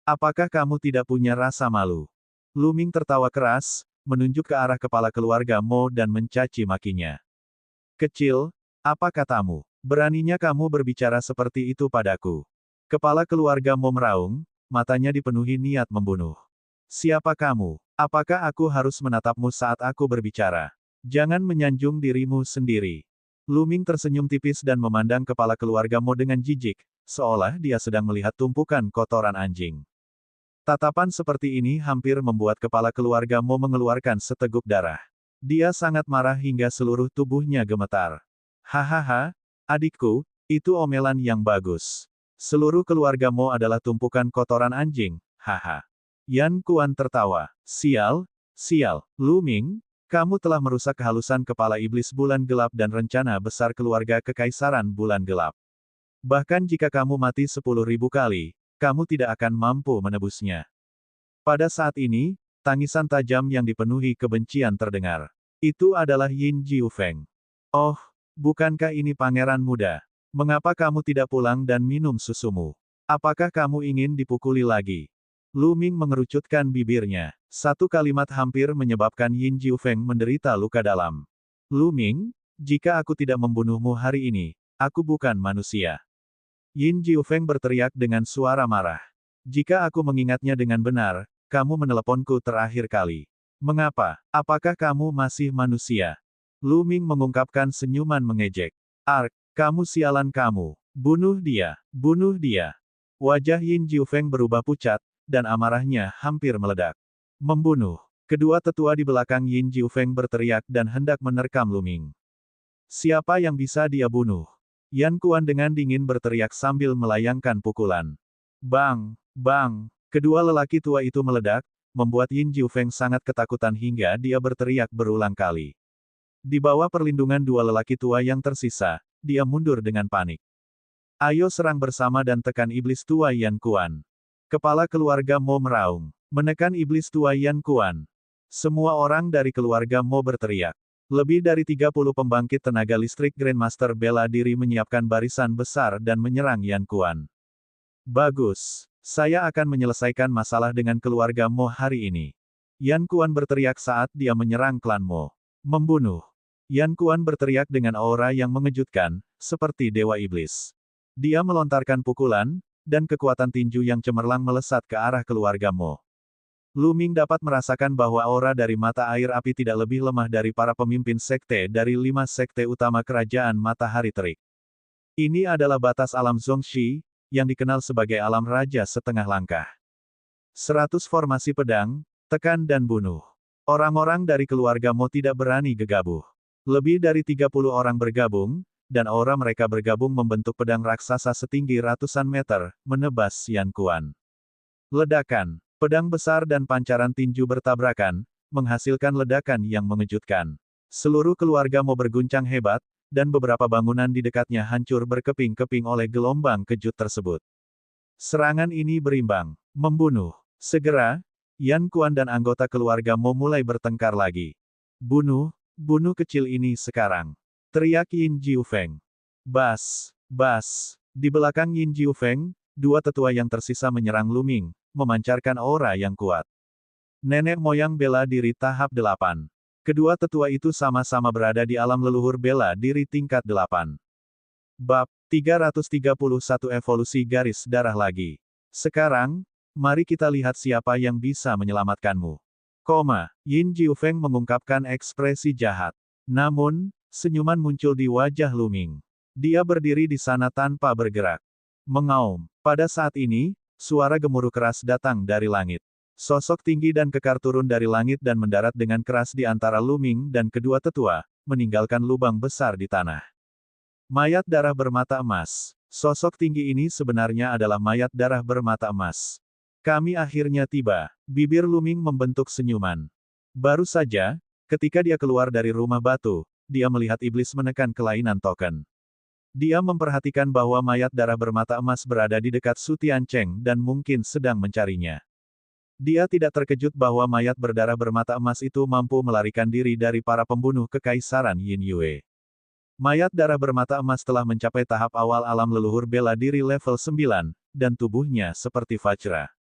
Apakah kamu tidak punya rasa malu? Lu Ming tertawa keras, menunjuk ke arah kepala keluarga Mo dan mencaci makinya. Kecil, apa katamu? Beraninya kamu berbicara seperti itu padaku. Kepala keluarga Mo meraung, matanya dipenuhi niat membunuh. Siapa kamu? Apakah aku harus menatapmu saat aku berbicara? Jangan menyanjung dirimu sendiri. Lu Ming tersenyum tipis dan memandang kepala keluarga Mo dengan jijik, seolah dia sedang melihat tumpukan kotoran anjing. Tatapan seperti ini hampir membuat kepala keluarga Mo mengeluarkan seteguk darah. Dia sangat marah hingga seluruh tubuhnya gemetar. Hahaha, adikku, itu omelan yang bagus. Seluruh keluarga Mo adalah tumpukan kotoran anjing, haha. Yan Kuan tertawa. Sial, sial, Lu Ming, kamu telah merusak kehalusan kepala iblis bulan gelap dan rencana besar keluarga kekaisaran bulan gelap. Bahkan jika kamu mati 10.000 kali, kamu tidak akan mampu menebusnya. Pada saat ini, tangisan tajam yang dipenuhi kebencian terdengar. Itu adalah Yin Jiufeng. Oh, bukankah ini pangeran muda? Mengapa kamu tidak pulang dan minum susumu? Apakah kamu ingin dipukuli lagi? Lu Ming mengerucutkan bibirnya. Satu kalimat hampir menyebabkan Yin Jiufeng menderita luka dalam. Lu Ming, jika aku tidak membunuhmu hari ini, aku bukan manusia. Yin Jiufeng berteriak dengan suara marah. Jika aku mengingatnya dengan benar, kamu meneleponku terakhir kali? Mengapa? Apakah kamu masih manusia? Lu Ming mengungkapkan senyuman mengejek. Ark, kamu sialan kamu. Bunuh dia. Bunuh dia. Wajah Yin Jiufeng berubah pucat, dan amarahnya hampir meledak. Membunuh. Kedua tetua di belakang Yin Jiufeng berteriak dan hendak menerkam Lu Ming. Siapa yang bisa dia bunuh? Yan Kuan dengan dingin berteriak sambil melayangkan pukulan. Bang! Bang! Kedua lelaki tua itu meledak, membuat Yin Jiufeng sangat ketakutan hingga dia berteriak berulang kali. Di bawah perlindungan dua lelaki tua yang tersisa, dia mundur dengan panik. Ayo serang bersama dan tekan iblis tua Yan Kuan. Kepala keluarga Mo meraung. Menekan iblis tua Yan Kuan. Semua orang dari keluarga Mo berteriak. Lebih dari 30 pembangkit tenaga listrik Grandmaster bela diri menyiapkan barisan besar dan menyerang Yan Kuan. Bagus. Saya akan menyelesaikan masalah dengan keluarga Mo hari ini. Yan Kuan berteriak saat dia menyerang klan Mo. Membunuh. Yan Kuan berteriak dengan aura yang mengejutkan, seperti dewa iblis. Dia melontarkan pukulan, dan kekuatan tinju yang cemerlang melesat ke arah keluarga Mo. Lu Ming dapat merasakan bahwa aura dari mata air api tidak lebih lemah dari para pemimpin sekte dari 5 sekte utama kerajaan matahari terik. Ini adalah batas alam Zongxi, yang dikenal sebagai alam raja setengah langkah. 100 formasi pedang, tekan dan bunuh. Orang-orang dari keluarga Mo tidak berani gegabah. Lebih dari 30 orang bergabung, dan aura mereka bergabung membentuk pedang raksasa setinggi ratusan meter, menebas Yan Kuan. Ledakan. Pedang besar dan pancaran tinju bertabrakan, menghasilkan ledakan yang mengejutkan. Seluruh keluarga Mo berguncang hebat, dan beberapa bangunan di dekatnya hancur berkeping-keping oleh gelombang kejut tersebut. Serangan ini berimbang. Membunuh. Segera, Yan Kuan dan anggota keluarga Mo mulai bertengkar lagi. Bunuh. Bunuh kecil ini sekarang. Teriak Yin Jiufeng. Bas. Bas. Di belakang Yin Jiufeng, dua tetua yang tersisa menyerang Lu Ming, memancarkan aura yang kuat. Nenek moyang bela diri tahap 8. Kedua tetua itu sama-sama berada di alam leluhur bela diri tingkat 8. Bab 331 Evolusi Garis Darah lagi. Sekarang, mari kita lihat siapa yang bisa menyelamatkanmu. Yin Jiufeng mengungkapkan ekspresi jahat. Namun, senyuman muncul di wajah Lu Ming. Dia berdiri di sana tanpa bergerak. Mengaum. Pada saat ini, suara gemuruh keras datang dari langit. Sosok tinggi dan kekar turun dari langit dan mendarat dengan keras di antara Lu Ming dan kedua tetua, meninggalkan lubang besar di tanah. Mayat darah bermata emas. Sosok tinggi ini sebenarnya adalah mayat darah bermata emas. Kami akhirnya tiba. Bibir Lu Ming membentuk senyuman. Baru saja, ketika dia keluar dari rumah batu, dia melihat iblis menekan kelainan token. Dia memperhatikan bahwa mayat darah bermata emas berada di dekat Su Tiancheng dan mungkin sedang mencarinya. Dia tidak terkejut bahwa mayat berdarah bermata emas itu mampu melarikan diri dari para pembunuh kekaisaran Yin Yue. Mayat darah bermata emas telah mencapai tahap awal alam leluhur bela diri level 9, dan tubuhnya seperti Vajra.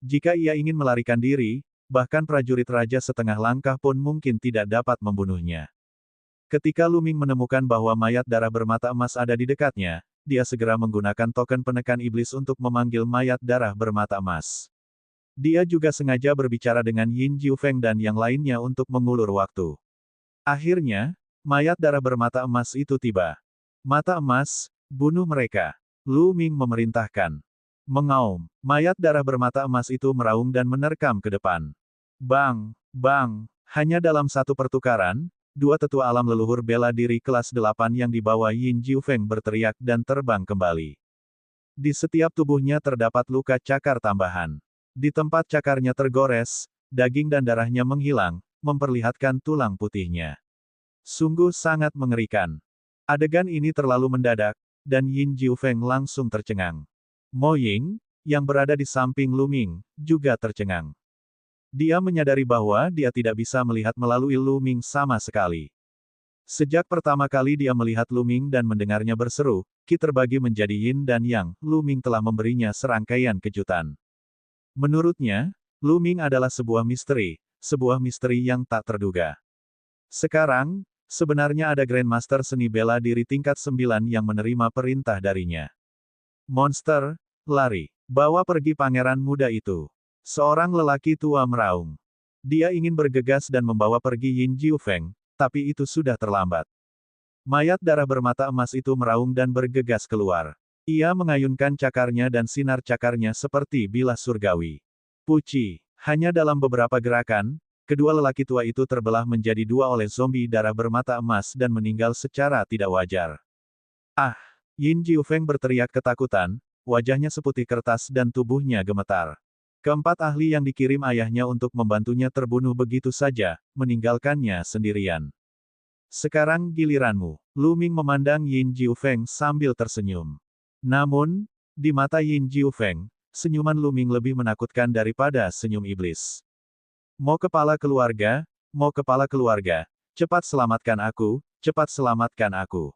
Jika ia ingin melarikan diri, bahkan prajurit raja setengah langkah pun mungkin tidak dapat membunuhnya. Ketika Lu Ming menemukan bahwa mayat darah bermata emas ada di dekatnya, dia segera menggunakan token penekan iblis untuk memanggil mayat darah bermata emas. Dia juga sengaja berbicara dengan Yin Jiufeng dan yang lainnya untuk mengulur waktu. Akhirnya, mayat darah bermata emas itu tiba. Mata emas, bunuh mereka. Lu Ming memerintahkan. Mengaum. Mayat darah bermata emas itu meraung dan menerkam ke depan. Bang! Bang! Hanya dalam satu pertukaran, dua tetua alam leluhur bela diri kelas 8 yang dibawa Yin Jiufeng berteriak dan terbang kembali. Di setiap tubuhnya terdapat luka cakar tambahan. Di tempat cakarnya tergores, daging dan darahnya menghilang, memperlihatkan tulang putihnya. Sungguh sangat mengerikan. Adegan ini terlalu mendadak, dan Yin Jiufeng langsung tercengang. Mo Ying, yang berada di samping Lu Ming, juga tercengang. Dia menyadari bahwa dia tidak bisa melihat melalui Lu Ming sama sekali. Sejak pertama kali dia melihat Lu Ming dan mendengarnya berseru, Qi terbagi menjadi Yin dan Yang, Lu Ming telah memberinya serangkaian kejutan. Menurutnya, Lu Ming adalah sebuah misteri yang tak terduga. Sekarang, sebenarnya ada Grandmaster seni bela diri tingkat 9 yang menerima perintah darinya. Monster, lari. Bawa pergi pangeran muda itu. Seorang lelaki tua meraung. Dia ingin bergegas dan membawa pergi Yin Jiufeng, tapi itu sudah terlambat. Mayat darah bermata emas itu meraung dan bergegas keluar. Ia mengayunkan cakarnya dan sinar cakarnya seperti bilah surgawi. Puci, hanya dalam beberapa gerakan, kedua lelaki tua itu terbelah menjadi dua oleh zombie darah bermata emas dan meninggal secara tidak wajar. Ah! Yin Jiufeng berteriak ketakutan, wajahnya seputih kertas dan tubuhnya gemetar. Keempat ahli yang dikirim ayahnya untuk membantunya terbunuh begitu saja, meninggalkannya sendirian. Sekarang giliranmu. Lu Ming memandang Yin Jiufeng sambil tersenyum. Namun, di mata Yin Jiufeng, senyuman Lu Ming lebih menakutkan daripada senyum iblis. Mau kepala keluarga, cepat selamatkan aku, cepat selamatkan aku.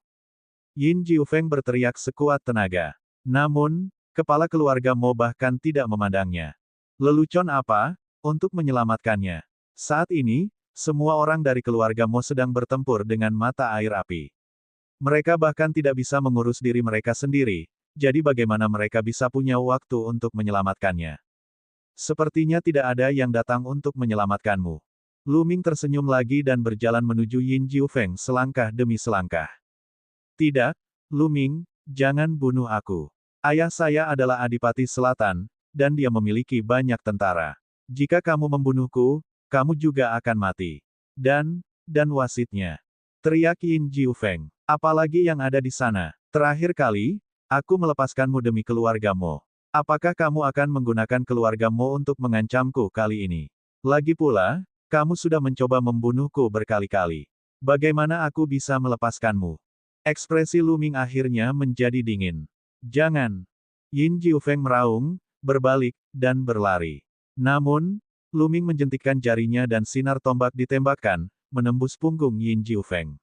Yin Jiufeng berteriak sekuat tenaga. Namun, kepala keluarga Mo bahkan tidak memandangnya. Lelucon apa, untuk menyelamatkannya? Saat ini, semua orang dari keluarga Mo sedang bertempur dengan mata air api. Mereka bahkan tidak bisa mengurus diri mereka sendiri, jadi bagaimana mereka bisa punya waktu untuk menyelamatkannya? Sepertinya tidak ada yang datang untuk menyelamatkanmu. Lu Ming tersenyum lagi dan berjalan menuju Yin Jiufeng selangkah demi selangkah. Tidak, Lu Ming, jangan bunuh aku. Ayah saya adalah Adipati Selatan, dan dia memiliki banyak tentara. Jika kamu membunuhku, kamu juga akan mati. Dan wasitnya. Teriak Yin Jiufeng. Apalagi yang ada di sana. Terakhir kali, aku melepaskanmu demi keluargamu. Apakah kamu akan menggunakan keluargamu untuk mengancamku kali ini? Lagi pula, kamu sudah mencoba membunuhku berkali-kali. Bagaimana aku bisa melepaskanmu? Ekspresi Lu Ming akhirnya menjadi dingin. Jangan. Yin Jiufeng meraung, berbalik, dan berlari. Namun, Lu Ming menjentikkan jarinya dan sinar tombak ditembakkan, menembus punggung Yin Jiufeng.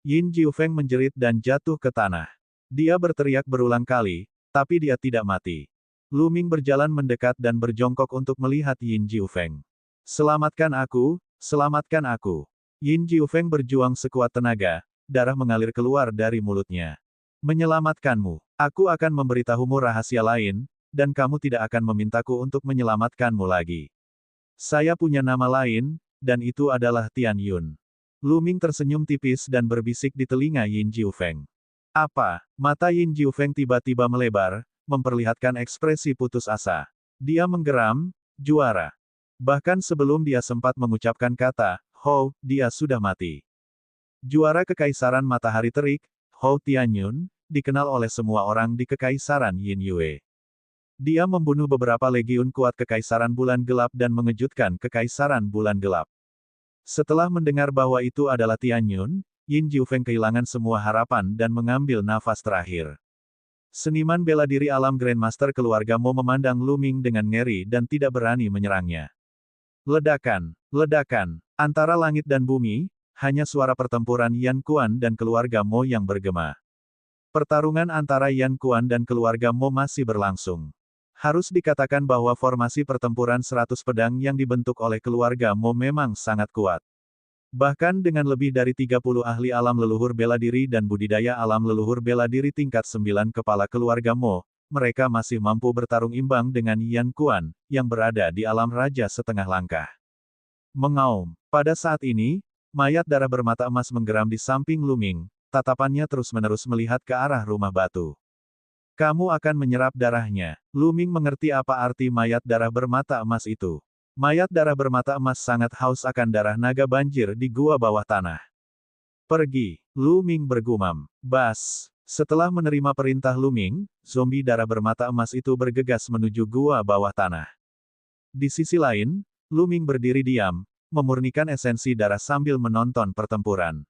Yin Jiufeng menjerit dan jatuh ke tanah. Dia berteriak berulang kali, tapi dia tidak mati. Lu Ming berjalan mendekat dan berjongkok untuk melihat Yin Jiufeng. Selamatkan aku, selamatkan aku. Yin Jiufeng berjuang sekuat tenaga, darah mengalir keluar dari mulutnya. Menyelamatkanmu. Aku akan memberitahumu rahasia lain, dan kamu tidak akan memintaku untuk menyelamatkanmu lagi. Saya punya nama lain, dan itu adalah Tian Yun. Lu Ming tersenyum tipis dan berbisik di telinga Yin Jiufeng. Apa? Mata Yin Jiufeng tiba-tiba melebar, memperlihatkan ekspresi putus asa. Dia menggeram, juara. Bahkan sebelum dia sempat mengucapkan kata, Hou, dia sudah mati. Juara Kekaisaran Matahari Terik, Hou Tianyun, dikenal oleh semua orang di Kekaisaran Yin Yue. Dia membunuh beberapa legiun kuat Kekaisaran Bulan Gelap dan mengejutkan Kekaisaran Bulan Gelap. Setelah mendengar bahwa itu adalah Tianyun, Yin Jiufeng kehilangan semua harapan dan mengambil nafas terakhir. Seniman bela diri alam Grandmaster keluarga Mo memandang Lu Ming dengan ngeri dan tidak berani menyerangnya. Ledakan, ledakan, antara langit dan bumi, hanya suara pertempuran Yan Kuan dan keluarga Mo yang bergema. Pertarungan antara Yan Kuan dan keluarga Mo masih berlangsung. Harus dikatakan bahwa formasi pertempuran 100 pedang yang dibentuk oleh keluarga Mo memang sangat kuat. Bahkan dengan lebih dari 30 ahli alam leluhur bela diri dan budidaya alam leluhur bela diri tingkat 9 kepala keluarga Mo, mereka masih mampu bertarung imbang dengan Yan Kuan, yang berada di alam raja setengah langkah. Mengaum. Pada saat ini, mayat darah bermata emas menggeram di samping Lu Ming, tatapannya terus-menerus melihat ke arah rumah batu. Kamu akan menyerap darahnya. Lu Ming mengerti apa arti mayat darah bermata emas itu. Mayat darah bermata emas sangat haus akan darah naga banjir di gua bawah tanah. Pergi. Lu Ming bergumam. Bas. Setelah menerima perintah Lu Ming, zombie darah bermata emas itu bergegas menuju gua bawah tanah. Di sisi lain, Lu Ming berdiri diam, memurnikan esensi darah sambil menonton pertempuran.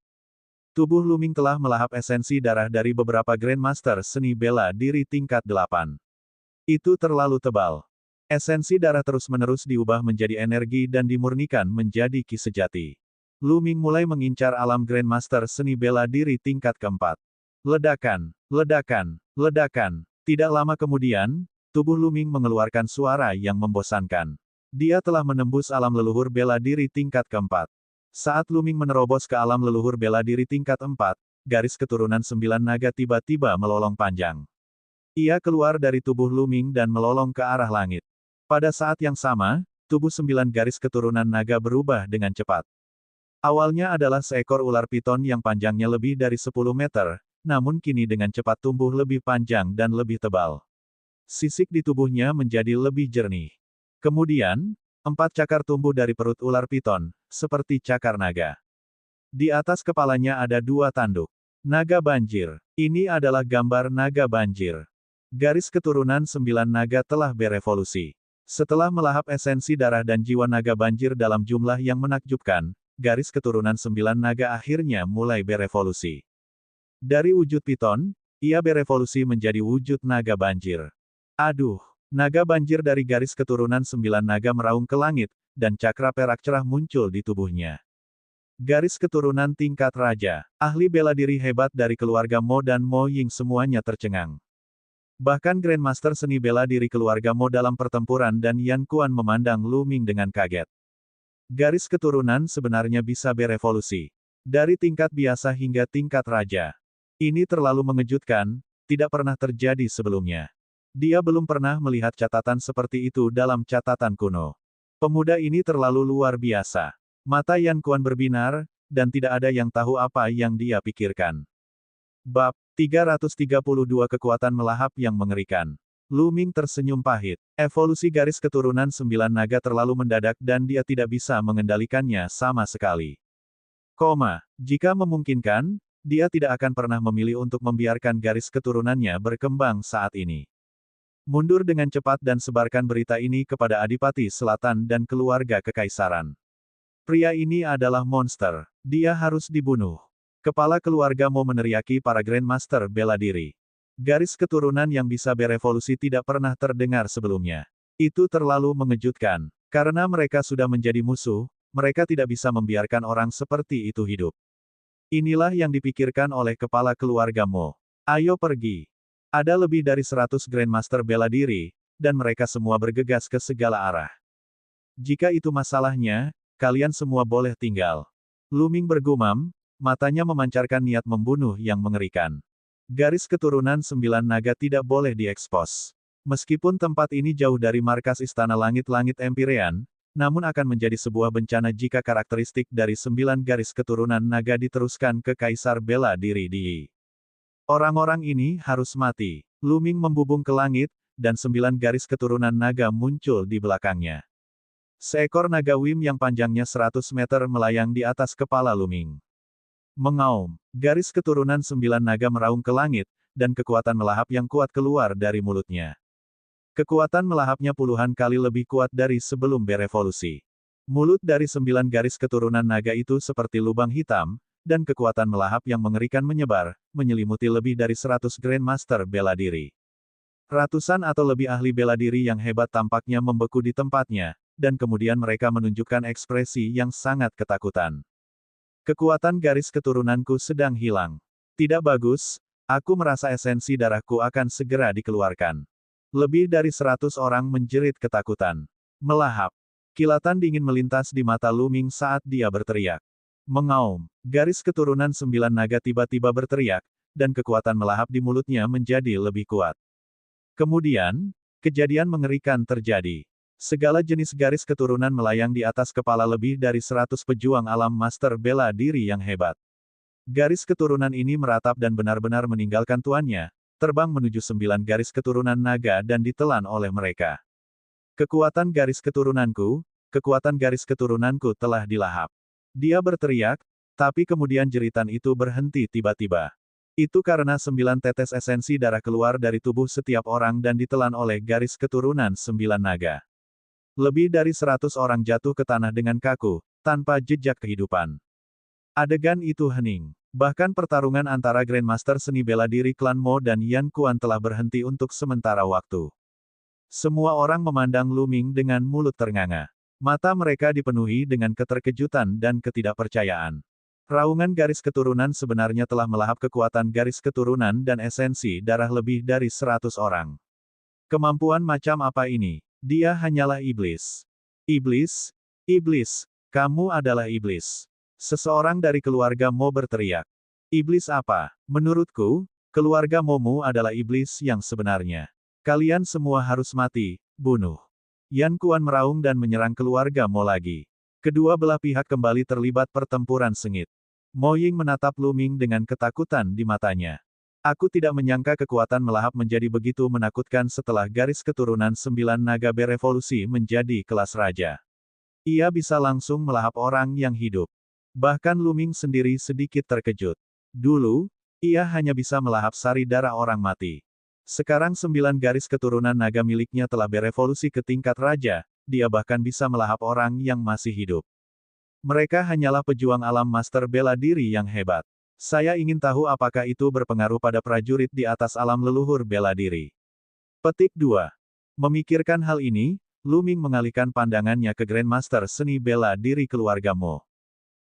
Tubuh Lu Ming telah melahap esensi darah dari beberapa Grandmaster seni bela diri tingkat 8. Itu terlalu tebal. Esensi darah terus-menerus diubah menjadi energi dan dimurnikan menjadi ki sejati. Lu Ming mulai mengincar alam Grandmaster seni bela diri tingkat keempat. Ledakan, ledakan, ledakan. Tidak lama kemudian, tubuh Lu Ming mengeluarkan suara yang membosankan. Dia telah menembus alam leluhur bela diri tingkat keempat. Saat Lu Ming menerobos ke alam leluhur bela diri tingkat 4, garis keturunan 9 naga tiba-tiba melolong panjang. Ia keluar dari tubuh Lu Ming dan melolong ke arah langit. Pada saat yang sama, tubuh 9 garis keturunan naga berubah dengan cepat. Awalnya adalah seekor ular piton yang panjangnya lebih dari 10 meter, namun kini dengan cepat tumbuh lebih panjang dan lebih tebal. Sisik di tubuhnya menjadi lebih jernih. Kemudian, 4 cakar tumbuh dari perut ular piton, seperti cakar naga. Di atas kepalanya ada 2 tanduk. Naga banjir. Ini adalah gambar naga banjir. Garis keturunan 9 naga telah berevolusi. Setelah melahap esensi darah dan jiwa naga banjir dalam jumlah yang menakjubkan, garis keturunan 9 naga akhirnya mulai berevolusi. Dari wujud piton, ia berevolusi menjadi wujud naga banjir. Aduh, naga banjir dari garis keturunan 9 naga meraung ke langit, dan cakra perak cerah muncul di tubuhnya. Garis keturunan tingkat raja, ahli bela diri hebat dari keluarga Mo dan Mo Ying semuanya tercengang. Bahkan Grandmaster seni bela diri keluarga Mo dalam pertempuran dan Yan Kuan memandang Lu Ming dengan kaget. Garis keturunan sebenarnya bisa berevolusi. Dari tingkat biasa hingga tingkat raja. Ini terlalu mengejutkan, tidak pernah terjadi sebelumnya. Dia belum pernah melihat catatan seperti itu dalam catatan kuno. Pemuda ini terlalu luar biasa. Mata Yan Kuan berbinar, dan tidak ada yang tahu apa yang dia pikirkan. Bab 332 Kekuatan Melahap yang Mengerikan. Lu Ming tersenyum pahit. Evolusi garis keturunan 9 naga terlalu mendadak dan dia tidak bisa mengendalikannya sama sekali. Jika memungkinkan, dia tidak akan pernah memilih untuk membiarkan garis keturunannya berkembang saat ini. Mundur dengan cepat dan sebarkan berita ini kepada Adipati Selatan dan keluarga kekaisaran. Pria ini adalah monster. Dia harus dibunuh. Kepala keluarga Mo meneriaki para Grandmaster bela diri. Garis keturunan yang bisa berevolusi tidak pernah terdengar sebelumnya. Itu terlalu mengejutkan. Karena mereka sudah menjadi musuh, mereka tidak bisa membiarkan orang seperti itu hidup. Inilah yang dipikirkan oleh kepala keluarga Mo. Ayo pergi. Ada lebih dari 100 Grandmaster bela diri, dan mereka semua bergegas ke segala arah. Jika itu masalahnya, kalian semua boleh tinggal. Lu Ming bergumam, matanya memancarkan niat membunuh yang mengerikan. Garis keturunan 9 naga tidak boleh diekspos. Meskipun tempat ini jauh dari markas Istana Langit-Langit Empyrean, namun akan menjadi sebuah bencana jika karakteristik dari 9 garis keturunan naga diteruskan ke Kaisar Bela Diri di Yi. Orang-orang ini harus mati. Lu Ming membubung ke langit, dan 9 garis keturunan naga muncul di belakangnya. Seekor naga Wim yang panjangnya 100 meter melayang di atas kepala Lu Ming. Mengaum, garis keturunan 9 naga meraung ke langit, dan kekuatan melahap yang kuat keluar dari mulutnya. Kekuatan melahapnya puluhan kali lebih kuat dari sebelum berevolusi. Mulut dari 9 garis keturunan naga itu seperti lubang hitam, dan kekuatan melahap yang mengerikan menyebar, menyelimuti lebih dari 100 Grandmaster bela diri. Ratusan atau lebih ahli bela diri yang hebat tampaknya membeku di tempatnya, dan kemudian mereka menunjukkan ekspresi yang sangat ketakutan. Kekuatan garis keturunanku sedang hilang. Tidak bagus, aku merasa esensi darahku akan segera dikeluarkan. Lebih dari 100 orang menjerit ketakutan. Melahap. Kilatan dingin melintas di mata Lu Ming saat dia berteriak. Mengaum, garis keturunan 9 naga tiba-tiba berteriak, dan kekuatan melahap di mulutnya menjadi lebih kuat. Kemudian, kejadian mengerikan terjadi. Segala jenis garis keturunan melayang di atas kepala lebih dari 100 pejuang alam master bela diri yang hebat. Garis keturunan ini meratap dan benar-benar meninggalkan tuannya, terbang menuju 9 garis keturunan naga dan ditelan oleh mereka. Kekuatan garis keturunanku telah dilahap. Dia berteriak, tapi kemudian jeritan itu berhenti tiba-tiba. Itu karena 9 tetes esensi darah keluar dari tubuh setiap orang dan ditelan oleh garis keturunan 9 naga. Lebih dari 100 orang jatuh ke tanah dengan kaku, tanpa jejak kehidupan. Adegan itu hening. Bahkan pertarungan antara Grandmaster seni bela diri klan Mo dan Yan Kuan telah berhenti untuk sementara waktu. Semua orang memandang Lu Ming dengan mulut ternganga. Mata mereka dipenuhi dengan keterkejutan dan ketidakpercayaan. Raungan garis keturunan sebenarnya telah melahap kekuatan garis keturunan dan esensi darah lebih dari 100 orang. Kemampuan macam apa ini? Dia hanyalah iblis. Iblis? Iblis? Kamu adalah iblis. Seseorang dari keluarga Mo berteriak. Iblis apa? Menurutku, keluarga Momu adalah iblis yang sebenarnya. Kalian semua harus mati, bunuh. Yan Kuan meraung dan menyerang keluarga Mo lagi. Kedua belah pihak kembali terlibat pertempuran sengit. Mo Ying menatap Lu Ming dengan ketakutan di matanya. Aku tidak menyangka kekuatan melahap menjadi begitu menakutkan setelah garis keturunan 9 naga berevolusi menjadi kelas raja. Ia bisa langsung melahap orang yang hidup. Bahkan Lu Ming sendiri sedikit terkejut. Dulu, ia hanya bisa melahap sari darah orang mati. Sekarang 9 garis keturunan naga miliknya telah berevolusi ke tingkat raja, dia bahkan bisa melahap orang yang masih hidup. Mereka hanyalah pejuang alam master bela diri yang hebat. Saya ingin tahu apakah itu berpengaruh pada prajurit di atas alam leluhur bela diri. Petik 2. Memikirkan hal ini, Lu Ming mengalihkan pandangannya ke Grandmaster seni bela diri keluarga Mo.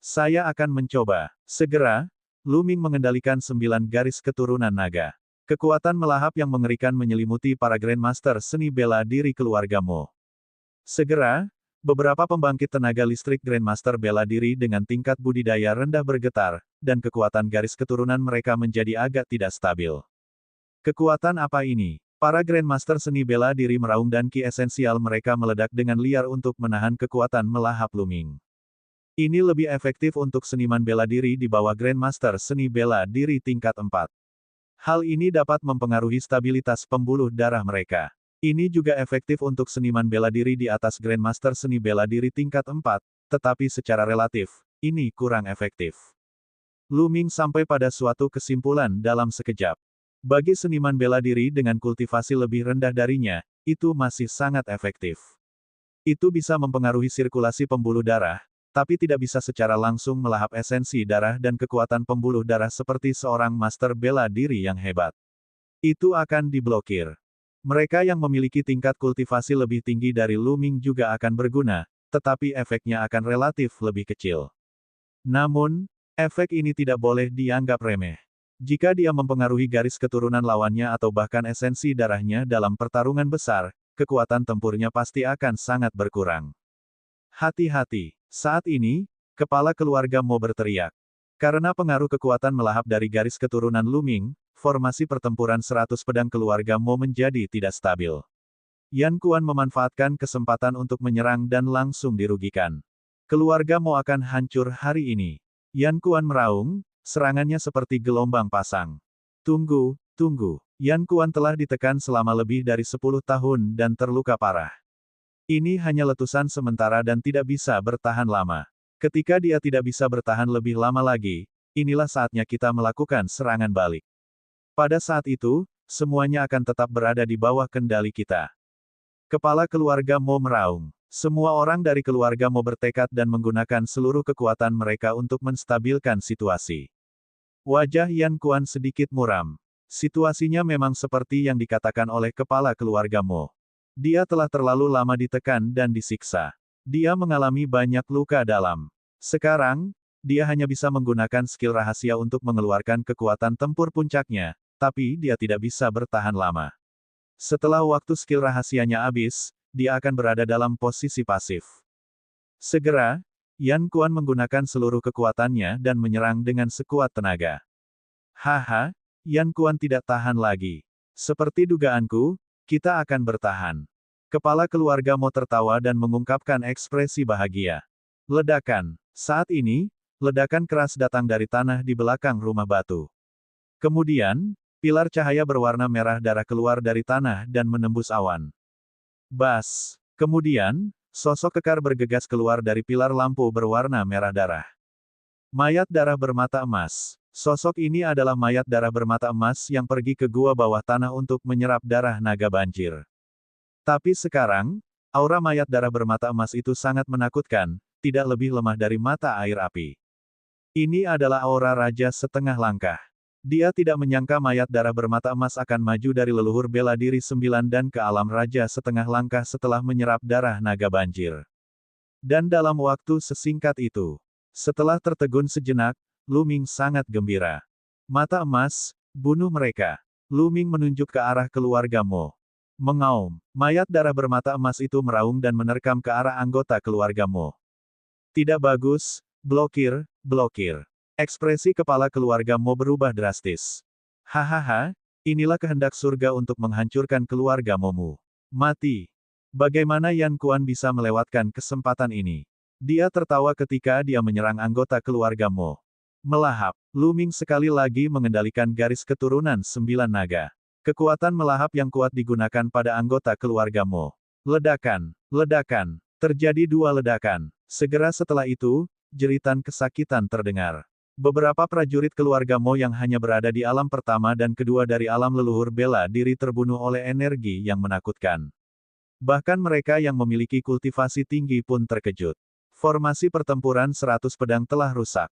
Saya akan mencoba. Segera, Lu Ming mengendalikan 9 garis keturunan naga. Kekuatan melahap yang mengerikan menyelimuti para Grandmaster seni bela diri keluarga Mo. Segera, beberapa pembangkit tenaga listrik Grandmaster bela diri dengan tingkat budidaya rendah bergetar, dan kekuatan garis keturunan mereka menjadi agak tidak stabil. Kekuatan apa ini? Para Grandmaster seni bela diri meraung dan ki esensial mereka meledak dengan liar untuk menahan kekuatan melahap Lu Ming. Ini lebih efektif untuk seniman bela diri di bawah Grandmaster seni bela diri tingkat 4. Hal ini dapat mempengaruhi stabilitas pembuluh darah mereka. Ini juga efektif untuk seniman bela diri di atas Grandmaster seni bela diri tingkat 4, tetapi secara relatif, ini kurang efektif. Lu Ming sampai pada suatu kesimpulan dalam sekejap. Bagi seniman bela diri dengan kultivasi lebih rendah darinya, itu masih sangat efektif. Itu bisa mempengaruhi sirkulasi pembuluh darah, tapi tidak bisa secara langsung melahap esensi darah dan kekuatan pembuluh darah seperti seorang master bela diri yang hebat. Itu akan diblokir. Mereka yang memiliki tingkat kultivasi lebih tinggi dari Lu Ming juga akan berguna, tetapi efeknya akan relatif lebih kecil. Namun, efek ini tidak boleh dianggap remeh. Jika dia mempengaruhi garis keturunan lawannya atau bahkan esensi darahnya dalam pertarungan besar, kekuatan tempurnya pasti akan sangat berkurang. Hati-hati. Saat ini, kepala keluarga Mo berteriak. Karena pengaruh kekuatan melahap dari garis keturunan Lu Ming, formasi pertempuran 100 pedang keluarga Mo menjadi tidak stabil. Yan Kuan memanfaatkan kesempatan untuk menyerang dan langsung dirugikan. Keluarga Mo akan hancur hari ini. Yan Kuan meraung, serangannya seperti gelombang pasang. Tunggu, tunggu. Yan Kuan telah ditekan selama lebih dari 10 tahun dan terluka parah. Ini hanya letusan sementara dan tidak bisa bertahan lama. Ketika dia tidak bisa bertahan lebih lama lagi, inilah saatnya kita melakukan serangan balik. Pada saat itu, semuanya akan tetap berada di bawah kendali kita. Kepala keluarga Mo meraung. Semua orang dari keluarga Mo bertekad dan menggunakan seluruh kekuatan mereka untuk menstabilkan situasi. Wajah Yan Kuan sedikit muram. Situasinya memang seperti yang dikatakan oleh kepala keluarga Mo. Dia telah terlalu lama ditekan dan disiksa. Dia mengalami banyak luka dalam. Sekarang, dia hanya bisa menggunakan skill rahasia untuk mengeluarkan kekuatan tempur puncaknya, tapi dia tidak bisa bertahan lama. Setelah waktu skill rahasianya habis, dia akan berada dalam posisi pasif. Segera, Yan Kuan menggunakan seluruh kekuatannya dan menyerang dengan sekuat tenaga. Haha, Yan Kuan tidak tahan lagi. Seperti dugaanku, kita akan bertahan. Kepala keluarga Mo tertawa dan mengungkapkan ekspresi bahagia. Ledakan. Saat ini, ledakan keras datang dari tanah di belakang rumah batu. Kemudian, pilar cahaya berwarna merah darah keluar dari tanah dan menembus awan. Bas. Kemudian, sosok kekar bergegas keluar dari pilar lampu berwarna merah darah. Mayat darah bermata emas. Sosok ini adalah mayat darah bermata emas yang pergi ke gua bawah tanah untuk menyerap darah naga banjir. Tapi sekarang, aura mayat darah bermata emas itu sangat menakutkan, tidak lebih lemah dari mata air api. Ini adalah aura raja setengah langkah. Dia tidak menyangka mayat darah bermata emas akan maju dari leluhur bela diri 9 dan ke alam raja setengah langkah setelah menyerap darah naga banjir. Dan dalam waktu sesingkat itu, setelah tertegun sejenak, Lu Ming sangat gembira. Mata emas, bunuh mereka. Lu Ming menunjuk ke arah keluarga Mo. Mengaum, mayat darah bermata emas itu meraung dan menerkam ke arah anggota keluarga Mo. Tidak bagus, blokir, blokir. Ekspresi kepala keluarga Mo berubah drastis. Hahaha, inilah kehendak surga untuk menghancurkan keluarga Momu. Mati. Bagaimana Yan Kuan bisa melewatkan kesempatan ini? Dia tertawa ketika dia menyerang anggota keluarga Mo. Melahap. Lu Ming sekali lagi mengendalikan garis keturunan 9 naga. Kekuatan melahap yang kuat digunakan pada anggota keluarga Mo. Ledakan. Ledakan. Terjadi 2 ledakan. Segera setelah itu, jeritan kesakitan terdengar. Beberapa prajurit keluarga Mo yang hanya berada di alam pertama dan kedua dari alam leluhur bela diri terbunuh oleh energi yang menakutkan. Bahkan mereka yang memiliki kultivasi tinggi pun terkejut. Formasi pertempuran 100 pedang telah rusak.